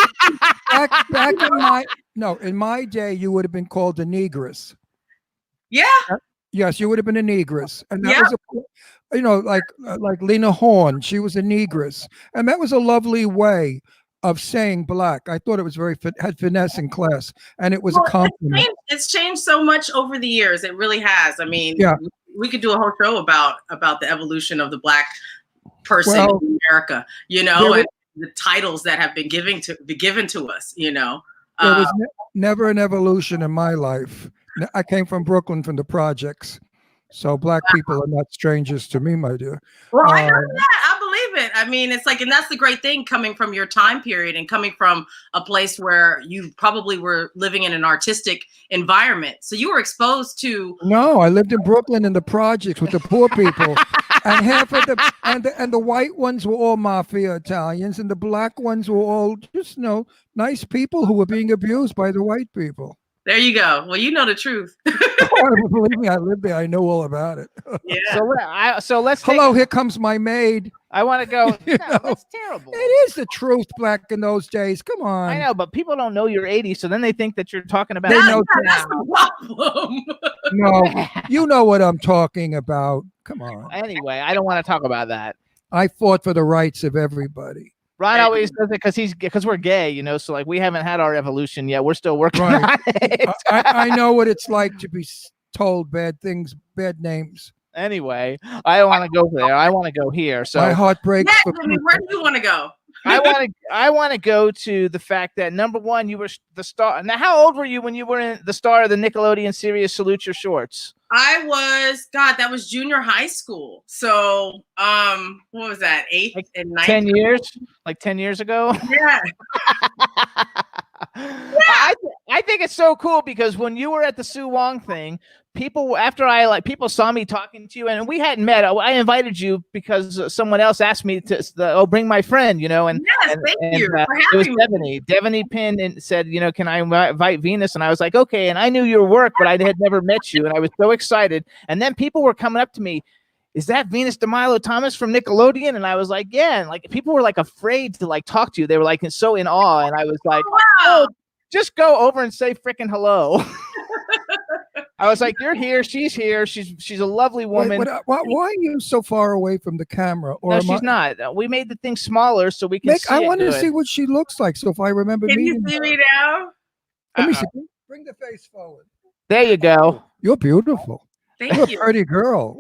in my day, you would have been called a negress. Yeah. Yes, you would have been a negress, and that Yeah. was like Lena Horne. She was a negress, and that was a lovely way of saying black. I thought it was had finesse and class, and it was a compliment. It's changed so much over the years. It really has. I mean, Yeah. we could do a whole show about the evolution of the black person Well, in America. You know, there was- and the titles that have been given to us. You know. There was never an evolution in my life. I came from Brooklyn, from the projects, so black people are not strangers to me, my dear. Well, I know that. I believe it. I mean, it's like, and that's the great thing coming from your time period and coming from a place where you probably were living in an artistic environment. So you were exposed to. No, I lived in Brooklyn in the projects with the poor people, and half of the white ones were all mafia Italians, and the black ones were all just nice people who were being abused by the white people. There you go. Well, you know the truth. Believe me, I lived there. I know all about it. Yeah. So let's. Hello, here comes my maid. I want to go. You No, know, that's terrible. It is the truth, black in those days. Come on. I know, but people don't know you're 80, so then they think that you're talking about. They know That's the problem. No, you know what I'm talking about. Come on. Anyway, I don't want to talk about that. I fought for the rights of everybody. Ron always does it because we're gay, so like we haven't had our evolution yet. We're still working Right. on it. I know what it's like to be told bad things, bad names. Anyway, I don't want to go there. I want to go here. So My heart breaks Yeah, for Jimmy, where do you want to go? I want to go to the fact that number one, you were the star. Now, how old were you when you were in the star of the Nickelodeon series Salute Your Shorts? That was junior high school. So, what was that? 8th and 9th? 10 years? Like 10 years ago? Yeah. I think it's so cool because when you were at the Sue Wong thing, people saw me talking to you, and we hadn't met. I invited you because someone else asked me to bring my friend, and Yes, thank you for it was having me. Devaney Pinn and said, can I invite Venus? And I was like, okay. And I knew your work, but I had never met you, and I was so excited. And then people were coming up to me. Is that Venus DeMilo Thomas from Nickelodeon? And I was like, yeah. And like people were like afraid to like talk to you. They were like so in awe. And I was like, Wow. just go over and say freaking hello. I was like, you're here. She's here. She's a lovely woman. Why are you so far away from the camera? Or No, she's not. We made the thing smaller so we can see. I want to good. see what she looks like. So if I remember Can you meeting see her- me now? Let me see. Bring the face forward. There you go. You're beautiful. You're Thank a you. pretty girl.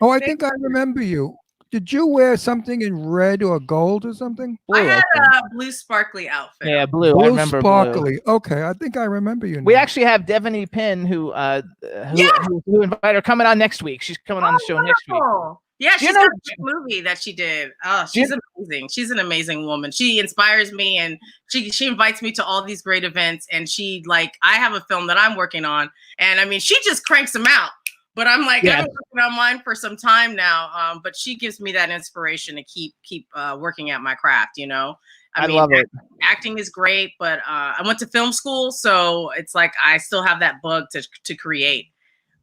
Oh, I think I remember you. Did you wear something in red or gold or something? I Blue, had think. a blue sparkly outfit. Yeah, blue. I Blue remember sparkly. blue. Okay, I think I remember you. We now. actually have Devaney Pinn who invited her coming on next week. She's coming on the show next week. Wonderful. Yeah, Do you she's know- got a great movie that she did. Oh, she's amazing. She's an amazing woman. She inspires me, and she invites me to all these great events. And I have a film that I'm working on, and I mean, she just cranks them out. But I'm like, Yeah. I've been working on mine for some time now. But she gives me that inspiration to keep working at my craft. I love it. Acting is great, but I went to film school, so it's like I still have that bug to create.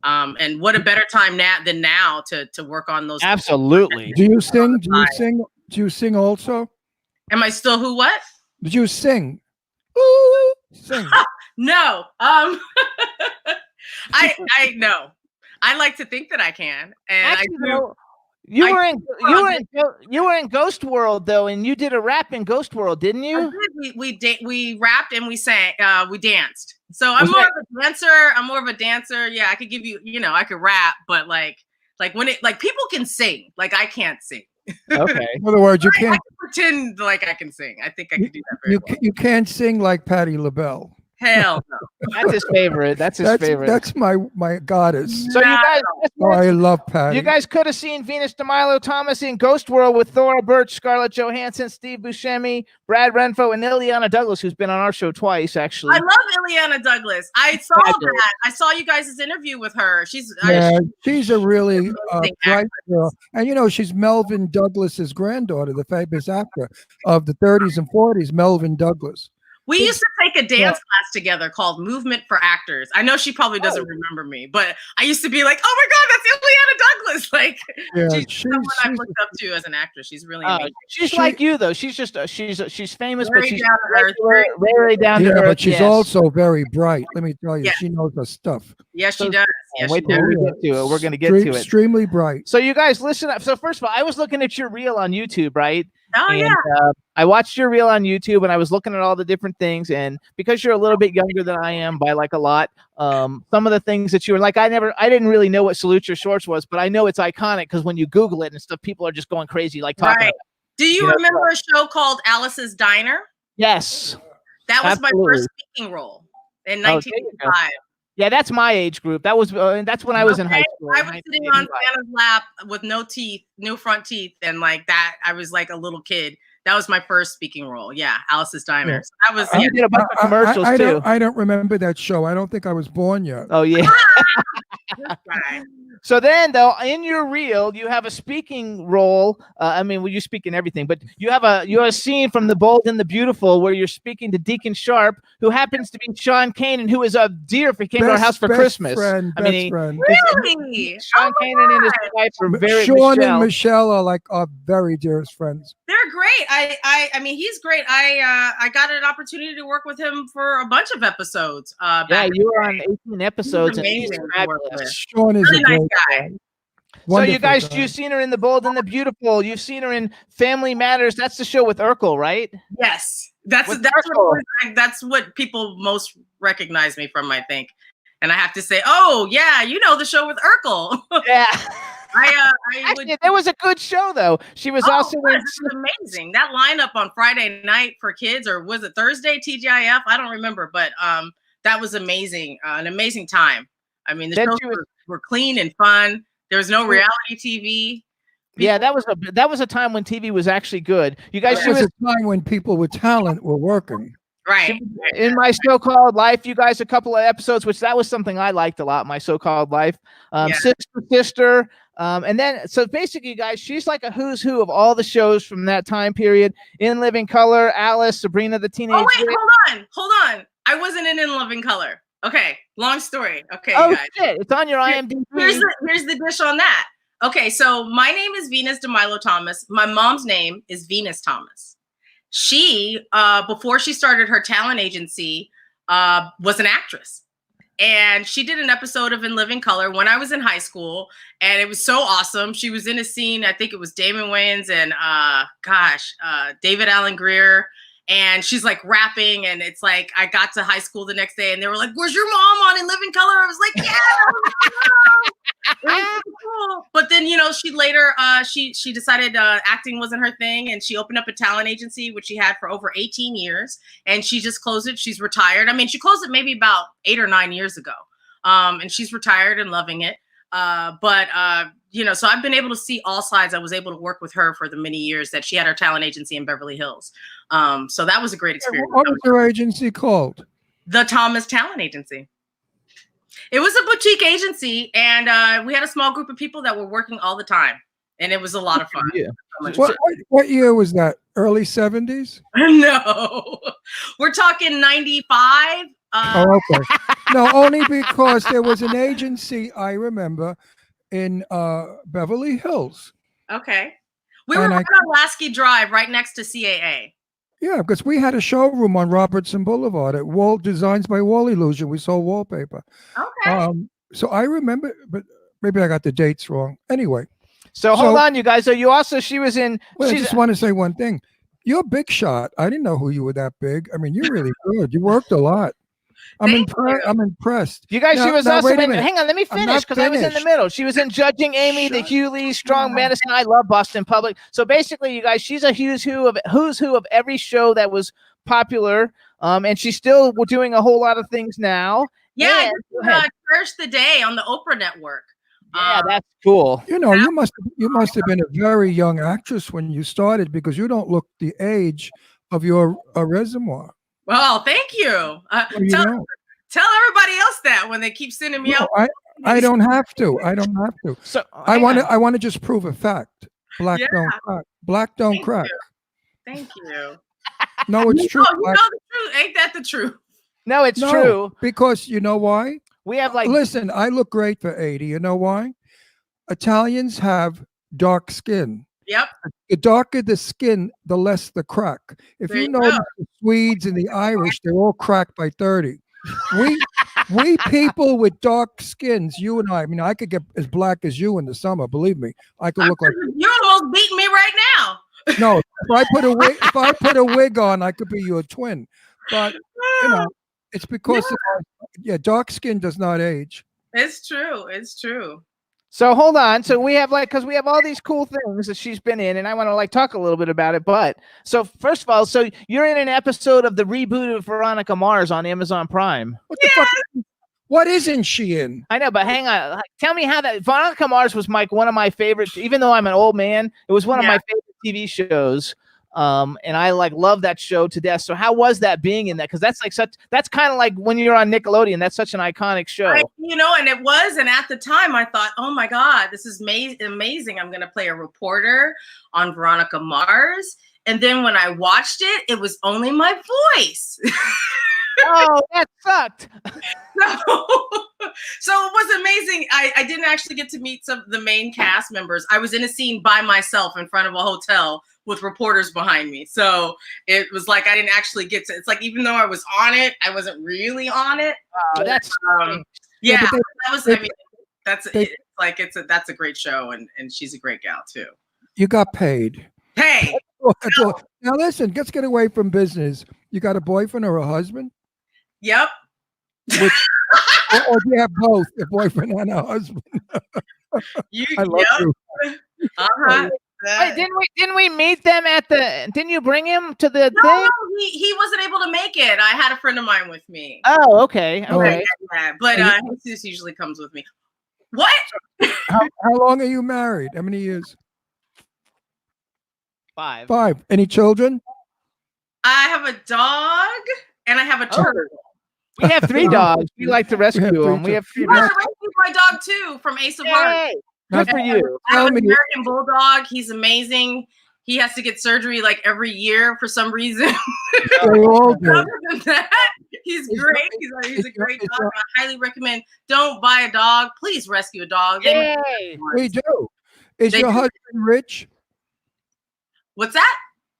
And what a better time than now to work on those. Absolutely. Do you sing? Do you sing? Do you sing also? Am I still who? What? Did you sing? Ooh, sing. No. I know. I like to think that I can, and Actually, I do. though, you were in Ghost World though, and you did a rap in Ghost World, didn't I you? did. We rapped and we sang. We danced. So I'm Was more that- of a dancer. Yeah, I could give you. I could rap, but like Like when it like people can sing, like I can't sing. Okay. In other words, you I can't can pretend like I can sing. I think I can do that very you, well. you can't sing like Patti LaBelle. Hell no. That's his favorite. That's his favorite. That's my goddess. So you guys, Oh, I love Patty. you guys could have seen Venus DeMilo Thomas in Ghost World with Thora Birch, Scarlett Johansson, Steve Buscemi, Brad Renfro, and Ileana Douglas, who's been on our show twice, actually. I love Ileana Douglas. I saw that. I saw you guys' interview with her. She's she's a really amazing bright girl, and you know she's Melvin Douglas's granddaughter, the famous actor of the 30s and 40s, Melvin Douglas. We used to take a dance class together called Movement for Actors. I know she probably doesn't remember me, but I used to be like, "Oh my God, that's Ileana Douglas!" Like, she's someone I've looked up to as an actress. She's really amazing. She's like you though. She's just she's famous, Very but she's down to earth, very down to Yeah, earth. but she's yes. also very bright. Let me tell you, Yeah. she knows her stuff. Yes, she does. Yes, she Wait till does. we get to it. We're gonna get to it. Extremely bright. So you guys listen up. So first of all, I was looking at your reel on YouTube, right? Oh And, yeah. I watched your reel on YouTube, and I was looking at all the different things. And because you're a little bit younger than I am by like a lot, some of the things that you were like, I didn't really know what Salute Your Shorts was, but I know it's iconic because when you Google it and stuff, people are just going crazy, like talking. Right. Do you remember a show called Alice's Diner? Yes. That was my Absolutely. first speaking role in Oh, there you go. 1985. Yeah, that's my age group. That was that's when I was in high school. I was sitting on Santa's lap with no teeth, no front teeth, and like that. I was like a little kid. That was my first speaking role. Yeah, Alice's Diner. Yeah. So that was You did a bunch of commercials I too. I don't remember that show. I don't think I was born yet. Oh yeah. right. So then, though, in your reel, you have a speaking role. I mean, well, you speak in everything, but you have a scene from The Bold and the Beautiful where you're speaking to Deacon Sharp, who happens to be Sean Kanan, who is a dear if he came to our house for Christmas. Friend, I mean, friend. Really? Sean Kanan and his wife are very Sean Michelle. and Michelle are like our very dearest friends. They're great. I mean, he's great. I got an opportunity to work with him for a bunch of episodes. Yeah, back you were on 18 episodes, and he's amazing to work fabulous. with. Sean is Really a nice great guy. So wonderful you guys, guy. you've seen her in The Bold and the Beautiful. You've seen her in Family Matters. That's the show with Urkel, right? Yes, that's With that's Urkel. that's what people most recognize me from, I think. And I have to say, oh yeah, you know the show with Urkel. Yeah. I Actually, would. that was a good show, though. She was also in. It was amazing. That lineup on Friday night for kids, or was it Thursday TGIF? I don't remember, but that was amazing. An amazing time. I mean, the Then shows she was- were clean and fun. There was no reality TV. Yeah, that was a time when TV was actually good. You guys, It she was was a time when people with talent were working. Right. in My So-Called Life. You guys, a couple of episodes, which that was something I liked a lot. My So-Called Life, Yeah. Sister, and then so basically, you guys, she's like a who's who of all the shows from that time period. In Living Color, Alice, Sabrina the Teenage Oh wait, Witch. hold on. I wasn't in Living Color. Okay, long story. Okay, Oh guys. shit! It's on your IMDb. Here's the dish on that. Okay, so my name is Venus DeMilo Thomas. My mom's name is Venus Thomas. She, before she started her talent agency, was an actress. And she did an episode of In Living Color when I was in high school. And it was so awesome. She was in a scene, I think it was Damon Wayans and, David Alan Grier. And she's like rapping, and it's like I got to high school the next day, and they were like, "Was your mom on In Living Color?" I was like, "Yeah." It was so cool. But then, she later she decided acting wasn't her thing, and she opened up a talent agency, which she had for over 18 years, and she just closed it. She's retired. I mean, she closed it maybe about 8 or 9 years ago, and she's retired and loving it. So I've been able to see all sides. I was able to work with her for the many years that she had her talent agency in Beverly Hills. So that was a great experience. What was your agency called? The Thomas Talent Agency. It was a boutique agency, and we had a small group of people that were working all the time, and it was a lot of fun. Yeah. So much What year was that? Early 70s? fun. No, we're talking 95. Oh, okay. No, only because there was an agency I remember in Beverly Hills. Okay. We were And right on Lasky Drive, right next to CAA. Yeah, because we had a showroom on Robertson Boulevard at Wall Designs by Wall Illusion. We sold wallpaper. Okay. So I remember, but maybe I got the dates wrong. Anyway, So hold on, you guys. So she was in. well, I she's- just want to say one thing. You're a big shot. I didn't know who you were that big. I mean, you're really good. You worked a lot. I'm Thank impressed. you. I'm impressed. You guys, she Now- was now, also wait a in. minute. Hang on, let me I'm finish not because I was in the finished. middle. She was in Judging Amy, The Shut Hughley, Strong up. Medicine. I love Boston Public. So basically, you guys, she's a who's who of every show that was popular. And she's still doing a whole lot of things now. Yeah, I And- just go ahead. Cherish the Day on the Oprah Network. Yeah, that's cool. You know, you must have been a very young actress when you started because you don't look the age of your reservoir. Well, thank you. What do you Tell, know? tell everybody else that when they keep sending me No, out. I don't have to. I don't have to. So I hang want on. to. I want to just prove a fact. Black Yeah. don't crack. Black don't Thank crack. you. Thank you. No, it's true. Oh, you know the truth. Ain't that the truth? No, it's No, true. because you know why? We have like Listen, I look great for 80. You know why? Italians have dark skin. Yep. The darker the skin, the less the crack. If There you you know go. the Swedes and the Irish, they're all cracked by 30. We people with dark skins, you and I mean, I could get as black as you in the summer. Believe me, I could look like. You're almost beating me right now. No, if I put a wig on, I could be your twin. But you know, it's because dark skin does not age. It's true. It's true. So hold on. So we have because we have all these cool things that she's been in, and I want to talk a little bit about it. But so first of all, so you're in an episode of the reboot of Veronica Mars on Amazon Prime. What the fuck? What isn't she in? I know, but hang on. Tell me how that Veronica Mars was one of my favorites. Even though I'm an old man, it was one of my favorite TV shows. And I love that show to death. So how was that being in that? Because that's kind of like when you're on Nickelodeon. That's such an iconic show. And it was. And at the time, I thought, oh my God, this is amazing. I'm going to play a reporter on Veronica Mars. And then when I watched it, it was only my voice. Oh, that sucked. So it was amazing. I didn't actually get to meet some of the main cast members. I was in a scene by myself in front of a hotel with reporters behind me. So it was like I didn't actually get to. It's like even though I was on it, I wasn't really on it. Oh, that's yeah. but That was. I mean, that's a great show, and she's a great gal too. You got paid. Hey, Now listen, let's get away from business. You got a boyfriend or a husband? yep. Or do you have both, a boyfriend and a husband? I love you. Uh-huh. Wait, didn't we meet them at the? Didn't you bring him to the No, thing? he wasn't able to make it. I had a friend of mine with me. Oh, okay. Oh. Okay. Yeah, but Jesus usually comes with me. What? How long are you married? How many years? 5. 5. Any children? I have a dog and I have a turtle. We have 3 dogs. We like to rescue them. We have 3 You have dogs. to rescue my dog too from Ace of Hearts. Yay! Good for you. I have Tell an me. American Bulldog. He's amazing. He has to get surgery like every year for some reason. They all do. Other than that, he's Is great. your- He's a is your- great is dog. your- I highly recommend. Don't buy a dog. Please rescue a dog. They make Yay! We do. Is They your do. husband rich? What's that?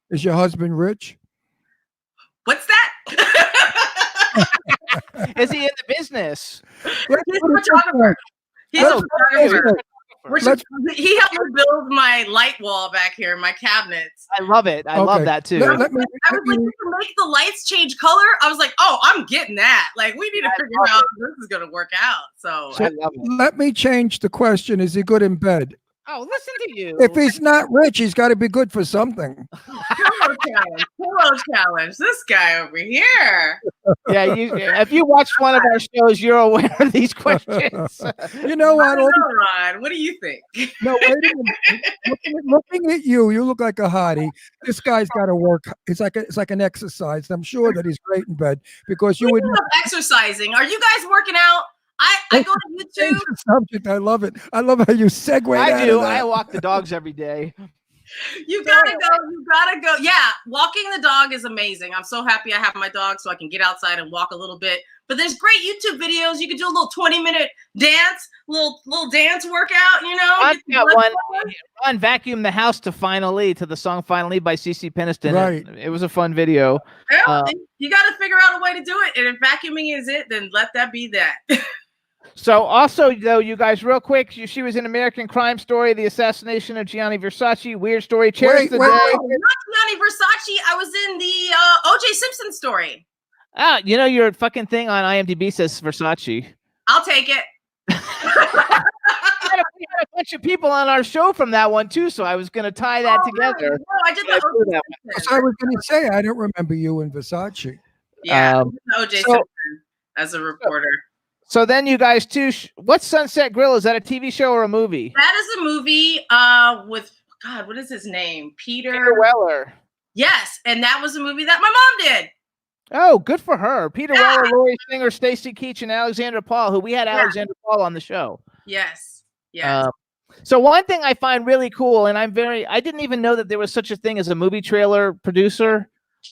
Is your husband rich? What's that? Is he in the business? Let's He's put a it this photographer. way. He's Let's a put it this photographer. way. Which Let's- he helped me build my light wall back here, my cabinets. I love it. I love Okay. that too. Let me- I was like, you can make the lights change color. I was like, oh, I'm getting that. Like, we need to figure out how this is gonna work out. So I love it. Let me change the question. Is he good in bed? Oh, listen to you. If he's not rich, he's got to be good for something. pillow challenge. This guy over here. Yeah, if you watched one of our shows, you're aware of these questions. You know I what? don't know, Ron. What do you think? No, wait a minute. Looking at you, you look like a hottie. This guy's got to work. It's like an exercise. I'm sure that he's great in bed because you We would. love exercising. Are you guys working out? I go to Change YouTube. the subject. I love it. I love how you segue. I out do. of that. I walk the dogs every day. You gotta go. You gotta go. Yeah, walking the dog is amazing. I'm so happy I have my dog so I can get outside and walk a little bit. But there's great YouTube videos. You can do a little 20-minute dance, little dance workout. You know, Ron get the got blood one. flowing. Ron vacuumed the house to Finally to the song Finally by CeCe Peniston. Right. It was a fun video. Well, you got to figure out a way to do it. And if vacuuming is it, then let that be that. So also, though, you guys, real quick, she was in American Crime Story, The Assassination of Gianni Versace, Weird Story, Cherish the wait, Day. Not Gianni Versace. I was in the O.J. Simpson story. You know, your fucking thing on IMDb says Versace. I'll take it. We had a bunch of people on our show from that one too, so I was going to tie that together. No, I did Yeah, I the do OJ that Yes, I was going to say I don't remember you in Versace. Yeah, Um, I did the OJ so- Simpson as a reporter. So then you guys too. What's Sunset Grill? Is that a TV show or a movie? That is a movie with God. What is his name? Peter Weller. Yes, and that was a movie that my mom did. Oh, good for her. Peter Yeah. Weller, Laurie Singer, Stacy Keach, and Alexandra Paul, who we had Alexandra Paul on the show. Yes. Yes. So one thing I find really cool, and I didn't even know that there was such a thing as a movie trailer producer.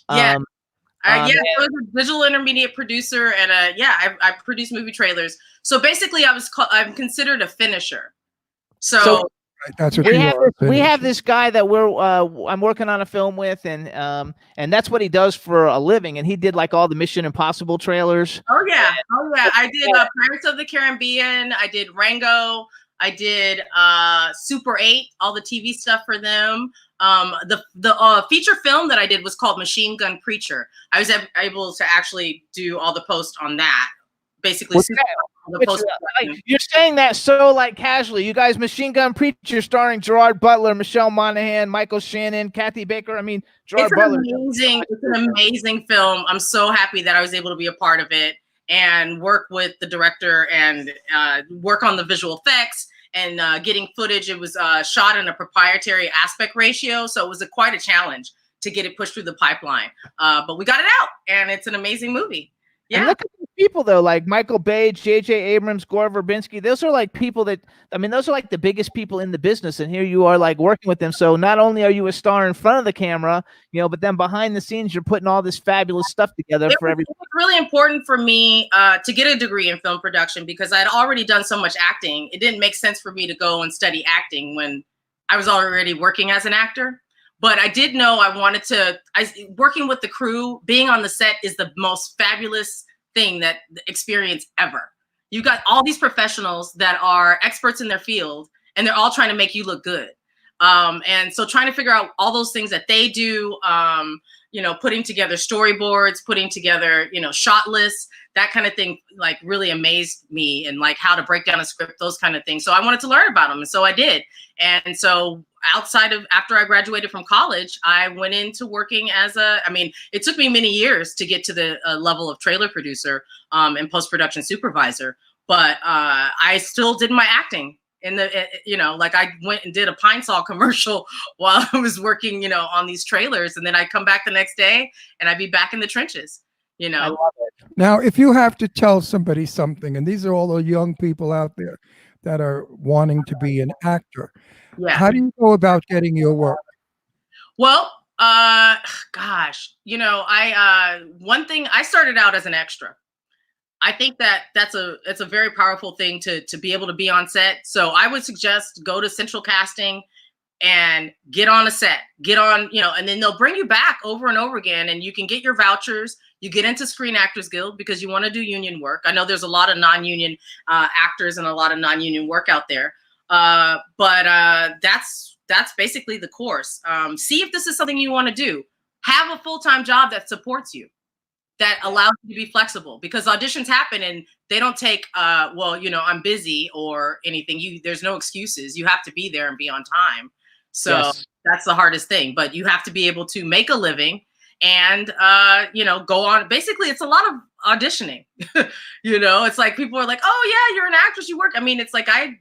Yeah. Um, I was a digital intermediate producer, and I produce movie trailers. So basically, I'm considered a finisher. So Right, that's what we you have are. we have this guy that I'm working on a film with, and that's what he does for a living, and he did like all the Mission Impossible trailers. oh yeah, I did Pirates of the Caribbean. I did Rango. I did Super 8, all the TV stuff for them. The feature film that I did was called Machine Gun Preacher. I was able to actually do all the post on that. Basically, What's that? You're saying that so like casually. You guys, Machine Gun Preacher, starring Gerard Butler, Michelle Monaghan, Michael Shannon, Kathy Baker. I mean, Gerard Butler. It's an amazing film. I'm so happy that I was able to be a part of it and work with the director and work on the visual effects and getting footage. It was shot in a proprietary aspect ratio, so it was quite a challenge to get it pushed through the pipeline. But we got it out, and it's an amazing movie. Yeah. And look at these people though, like Michael Bay, J.J. Abrams, Gore Verbinski. Those are like people that, I mean, those are like the biggest people in the business, and here you are like working with them. So not only are you a star in front of the camera, you know, but then behind the scenes, you're putting all this fabulous stuff together for everybody. It was really important for me to get a degree in film production because I'd already done so much acting. It didn't make sense for me to go and study acting when I was already working as an actor. But I did know I wanted to, working with the crew, being on the set is the most fabulous thing that experience ever. You got all these professionals that are experts in their field, and they're all trying to make you look good. And so trying to figure out all those things that they do, you know, putting together storyboards, putting together, you know, shot lists, that kind of thing, like really amazed me, and like how to break down a script, those kind of things. So I wanted to learn about them. And so I did. And so after I graduated from college, I went into working as it took me many years to get to the level of trailer producer and post-production supervisor, but I still did my acting. Like I went and did a Pine Sol commercial while I was working, you know, on these trailers. And then I'd come back the next day and I'd be back in the trenches, you know. I love it. Now, if you have to tell somebody something, and these are all the young people out there that are wanting to be an actor, how do you go about getting your work? Well, gosh, you know, one thing, I started out as an extra. I think it's a very powerful thing to be able to be on set. So I would suggest go to Central Casting and get on a set, you know, and then they'll bring you back over and over again, and you can get your vouchers. You get into Screen Actors Guild because you want to do union work. I know there's a lot of non-union actors and a lot of non-union work out there. But that's basically the course. See if this is something you want to do. Have a full-time job that supports you, that allows you to be flexible, because auditions happen and they don't take, well, you know, I'm busy or anything. There's no excuses. You have to be there and be on time. So That's the hardest thing, but you have to be able to make a living and, you know, go on. Basically, it's a lot of auditioning. You know, it's like people are like, oh yeah, you're an actress, you work. I mean, it's like, I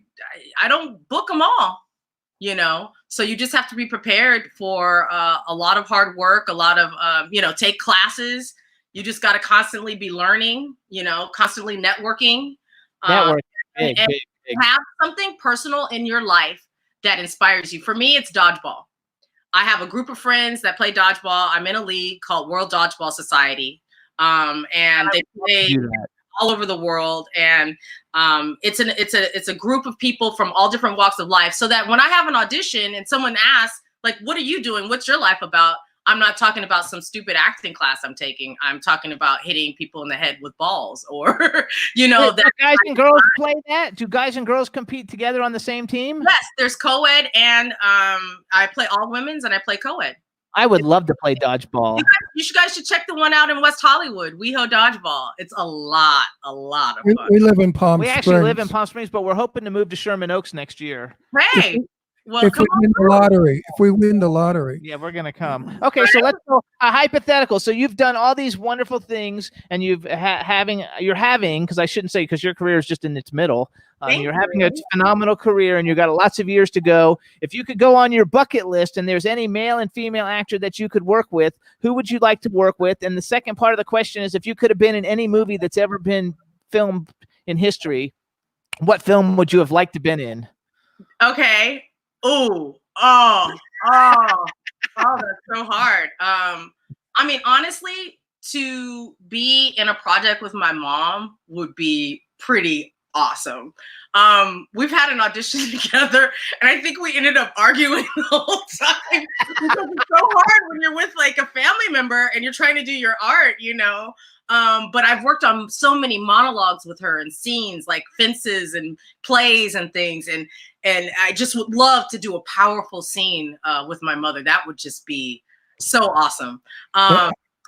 don't book them all, you know? So you just have to be prepared for a lot of hard work, a lot of, you know, take classes. You just got to constantly be learning, you know, constantly networking. Network. And have something personal in your life that inspires you. For me, it's dodgeball. I have a group of friends that play dodgeball. I'm in a league called World Dodgeball Society. And they play all over the world. And it's a group of people from all different walks of life. So that when I have an audition and someone asks, like, what are you doing? What's your life about? I'm not talking about some stupid acting class I'm taking. I'm talking about hitting people in the head with balls, or, you know. Wait, guys and girls play that? Do guys and girls compete together on the same team? Yes, there's co-ed, and I play all women's and I play co-ed. I would love to play dodgeball. You guys should check the one out in West Hollywood, WeHo Dodgeball. It's a lot of fun. We live in Palm We Springs. actually live in Palm Springs, but we're hoping to move to Sherman Oaks next year. Hey, well, If come we win the lottery, if we win the lottery. Yeah, we're gonna come. Okay, so let's go a hypothetical. So you've done all these wonderful things, and you're having because I shouldn't say because your career is just in its middle. You're having a phenomenal career, and you've got lots of years to go. If you could go on your bucket list, and there's any male and female actor that you could work with, who would you like to work with? And the second part of the question is, if you could have been in any movie that's ever been filmed in history, what film would you have liked to been in? Okay. Oh, that's so hard. I mean, honestly, to be in a project with my mom would be pretty awesome. We've had an audition together, and I think we ended up arguing the whole time because it's so hard when you're with like a family member and you're trying to do your art, you know. But I've worked on so many monologues with her and scenes like Fences and plays and things, and I just would love to do a powerful scene with my mother. That would just be so awesome.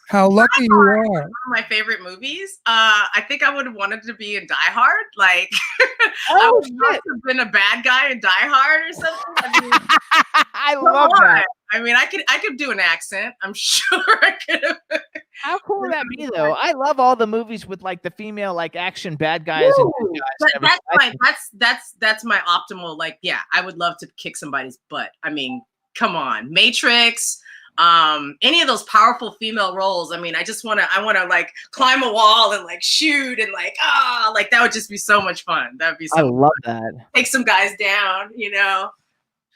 How lucky you are. One of my favorite movies. I think I would have wanted to be in Die Hard. Like, I would have been a bad guy in Die Hard or something. I mean, I love that. I mean, I could do an accent. I'm sure I could have. How cool would that be, though? I love all the movies with like the female like action bad guys and good guys. That's my optimal. Like, yeah, I would love to kick somebody's butt. I mean, come on, Matrix. Any of those powerful female roles. I mean, I want to like climb a wall and like shoot and like like that would just be so much fun. That'd be so I love that. Take some guys down, you know.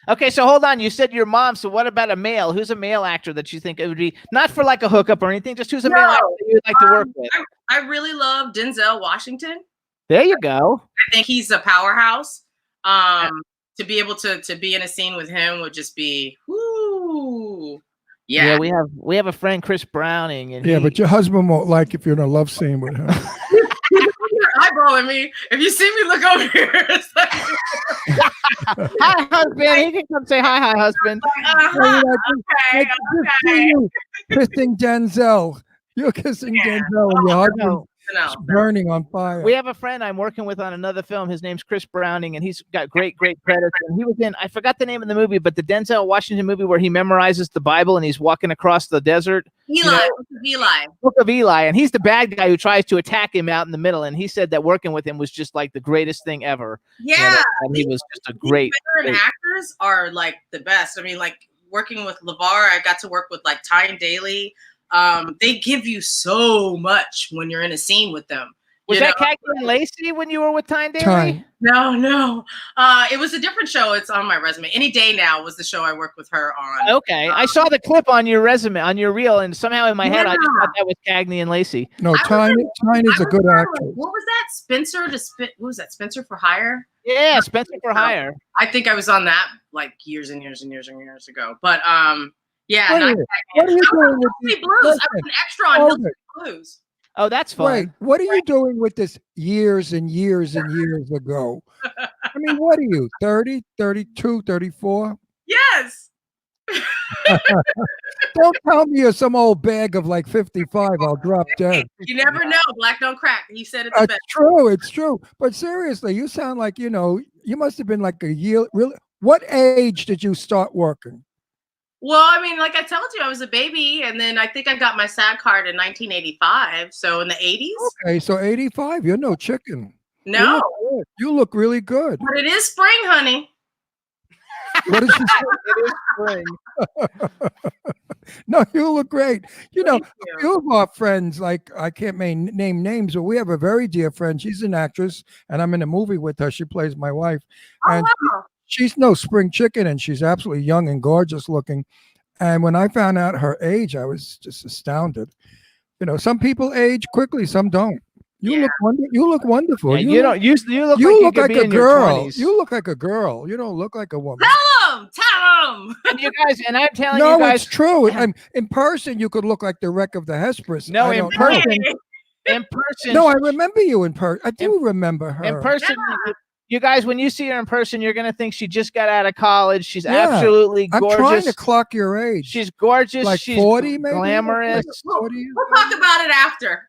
Okay, so hold on. You said your mom. So what about a male? Who's a male actor that you think it would be not for like a hookup or anything? Just who's a male actor that you'd like to work with? I really love Denzel Washington. There you go. I think he's a powerhouse. To be able to be in a scene with him would just be whoo. Yeah, we have a friend, Chris Browning, and but your husband won't like if you're in a love scene with him. You're eyeballing me. If you see me look over here, it's like, hi, husband. He can come say hi, husband. Okay. Kissing Denzel. You're kissing Denzel, and your husband burning on fire. We have a friend I'm working with on another film. His name's Chris Browning, and he's got great credits. And he was in, I forgot the name of the movie, but the Denzel Washington movie where he memorizes the Bible and he's walking across the desert. Book of Eli. And he's the bad guy who tries to attack him out in the middle. And he said that working with him was just like the greatest thing ever. Yeah. And he was just a great. Veteran actors are like the best. I mean, like working with LeVar, I got to work with like Tyne Daly. They give you so much when you're in a scene with them. Was that Cagney and Lacey when you were with Tyne Daly? No. It was a different show. It's on my resume. Any Day Now was the show I worked with her on. Okay. I saw the clip on your resume, on your reel, and somehow in my head I just thought that was Cagney and Lacey. No, Tyne is a good actor. What was that? What was that? Spencer for Hire? Yeah, Spencer for Hire. I think I was on that like years and years ago. But yeah. What are you doing with Hillbilly Blues? I was an extra on Hillbilly Blues. Oh, that's fun. Wait, what are you doing with this years and years and years ago? I mean, what are you, 30, 32, 34? Yes. Don't tell me you're some old bag of like 55. I'll drop dead. You never know. Black don't crack. He said it the best. It's true. But seriously, you sound like, you must have been like a year. Really? What age did you start working? Well, I mean, like I told you, I was a baby, and then I think I got my SAG card in 1985. So in the 80s. Okay, so 85. You're no chicken. No. You look really good. But it is spring, honey. What did she say? It is spring. No, you look great. A few of our friends, like I can't name names, but we have a very dear friend. She's an actress, and I'm in a movie with her. She plays my wife. And wow. She's no spring chicken, and she's absolutely young and gorgeous looking. And when I found out her age, I was just astounded. Some people age quickly, some don't. You look wonderful. Yeah, you look like a girl. You look like a girl. You don't look like a woman. Tell them. And you guys, and I'm telling you guys, no, it's true. In person, you could look like the wreck of the Hesperus. No, in person. In person. No, I remember you in person. I do remember her. In person, You guys, when you see her in person, you're gonna think she just got out of college. She's Yeah. absolutely I'm gorgeous. trying to clock your age. She's gorgeous. like She's 40, maybe glamorous. Like 40? We'll talk about it after.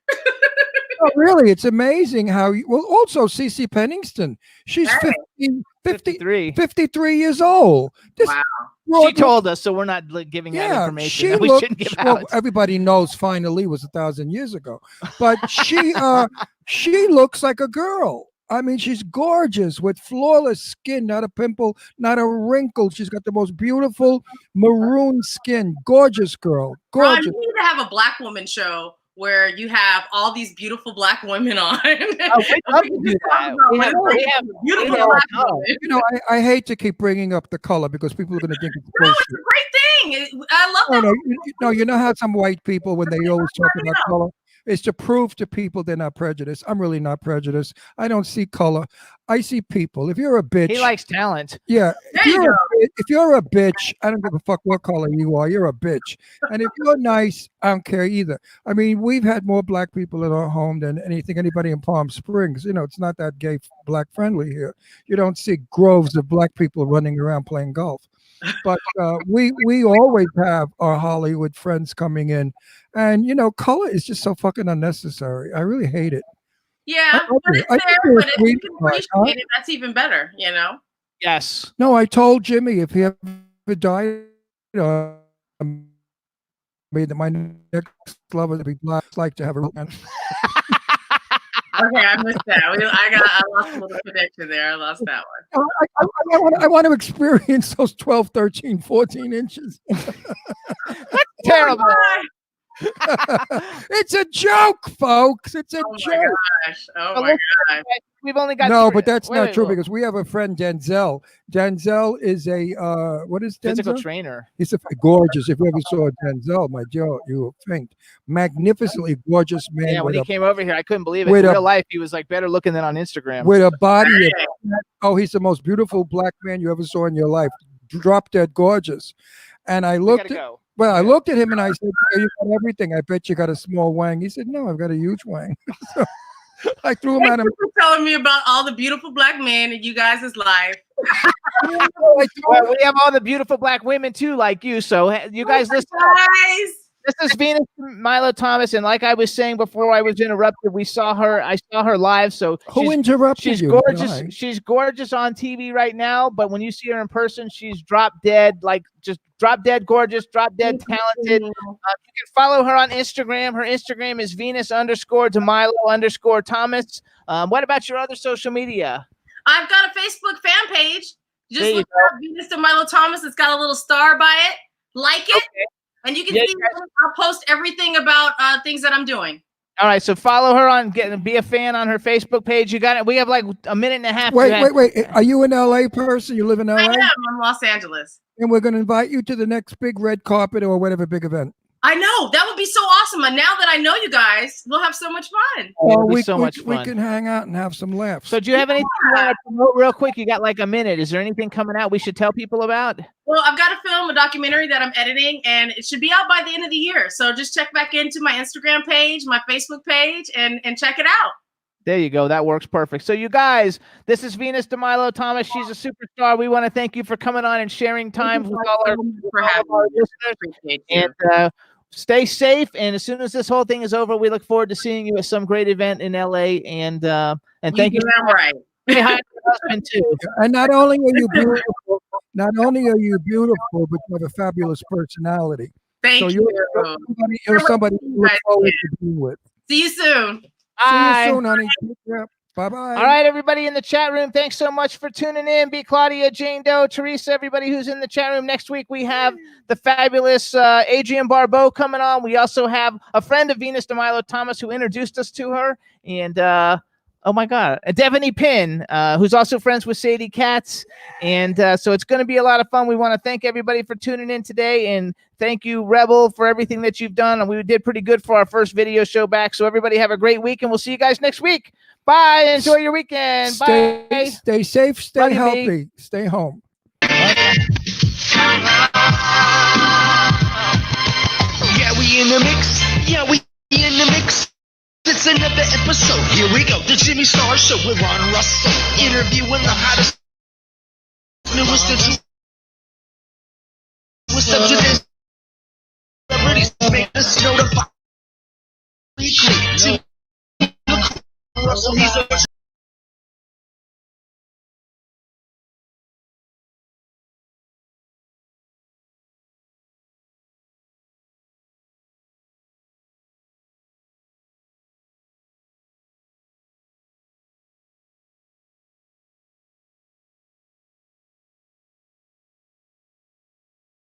Oh, really? It's amazing how you. Well, also Cece Penningston. She's Hey. 53 years old. This Wow. broad- She told us, so we're not like, giving that Yeah, information she that we looked. shouldn't give Well, out. everybody knows Finally was 1,000 years ago, but she looks like a girl. I mean, she's gorgeous with flawless skin, not a pimple, not a wrinkle. She's got the most beautiful maroon skin. Gorgeous girl. Ron, Gorgeous. you need to have a black woman show where you have all these beautiful black women on. Oh, we'd love to do that. We have beautiful we have- black oh. women. You know, I hate to keep bringing up the color because people are going to think it's No, it's bullshit. a great thing. I love No, that. no, you know how some white people, when they always talk about color, is to prove to people they're not prejudiced. I'm really not prejudiced. I don't see color. I see people. If you're a bitch, He likes talent. yeah. There you go. If you're a bitch, I don't give a fuck what color you are. You're a bitch. And if you're nice, I don't care either. I mean, we've had more black people in our home than anybody in Palm Springs. You know, it's not that gay black friendly here. You don't see groves of black people running around playing golf. But we always have our Hollywood friends coming in, and you know, color is just so fucking unnecessary. I really hate it. Yeah, I love but it. it's I think there. you're a But if you can sweetheart, huh? appreciate it, that's even better. You know. Yes. No, I told Jimmy if he ever died, made that my next lover to be black. I'd like to have a. Okay, I missed that. I lost a little connection there. I lost that one. I want to experience those 12, 13, 14 inches. Terrible. Oh It's a joke, folks. It's a my joke. gosh. Oh But my look, gosh. We've only got No, three- but that's wait, not wait, true wait. because we have a friend, Denzel. Denzel is a what is Physical Denzel? trainer. He's a gorgeous. If you ever saw Denzel, my dear, you would faint. Magnificently gorgeous man Yeah, when with he a came over here, I couldn't believe it. with In a- real life, he was like better looking than on Instagram. with a body. Hey. Oh, he's the most beautiful black man you ever saw in your life. Drop dead gorgeous. And I We looked gotta at go. well, I looked at him and I said, "You got everything. I bet you got a small wang." He said, "No, I've got a huge wang." So I threw him Thank at him. you for telling me about all the beautiful black men in you guys' life. I threw Well, him- we have all the beautiful black women too, like you. So you guys listen. Guys. This is Venus Milo Thomas, and like I was saying before I was interrupted, I saw her live. So Who interrupted she's you? gorgeous. Why? She's gorgeous on TV right now, but when you see her in person, she's drop dead, like just drop dead gorgeous, drop dead talented. You can follow her on Instagram. Her Instagram is Venus_DeMilo_Thomas. What about your other social media? I've got a Facebook fan page. Just There you look up Venus de Milo Thomas. It's got a little star by it. Like it, and you can Yeah, see I'll post everything about things that I'm doing. All right, so follow her on be a fan on her Facebook page. You got it. We have like a minute and a half. Wait. Are you an LA person? You live in LA? I am. I'm in Los Angeles. And we're going to invite you to the next big red carpet or whatever big event. I know that would be so awesome. And now that I know you guys, we'll have so much fun. It'll be so much we fun. can hang out and have some laughs. So do you have anything you want to promote real quick? You got like a minute. Is there anything coming out we should tell people about? Well, I've got a film, a documentary that I'm editing, and it should be out by the end of the year. So just check back into my Instagram page, my Facebook page, and check it out. There you go. That works perfect. So you guys, this is Venus de Milo Thomas. She's a superstar. We want to thank you for coming on and sharing time with all our, for having our me. listeners. Appreciate you. And stay safe. And as soon as this whole thing is over, we look forward to seeing you at some great event in LA. And thank you. damn right. Say hi to your husband too. And not only are you beautiful, but you have a fabulous personality. Thank So you. you're somebody to look forward to being with. See you soon. Bye. See you soon, honey. Take care. Bye-bye. All right, everybody in the chat room, thanks so much for tuning in. Be Claudia, Jane Doe, Teresa, everybody who's in the chat room. Next week, we have the fabulous Adrienne Barbeau coming on. We also have a friend of Venus de Milo Thomas who introduced us to her. And, oh, my God, Devaney Pinn, who's also friends with Sadie Katz. And so it's going to be a lot of fun. We want to thank everybody for tuning in today. And thank you, Rebel, for everything that you've done. And we did pretty good for our first video show back. So everybody have a great week, and we'll see you guys next week. Bye. Enjoy your weekend. Bye. Stay safe, stay Love you, B. healthy, stay home. Yeah, we in the mix. Yeah, we in the mix. It's another episode. Here we go. The Jimmy Star Show with Ron Russell. interviewing the hottest, newest and true. What's up to this? Celebrities make us notify. Weekly. So he's a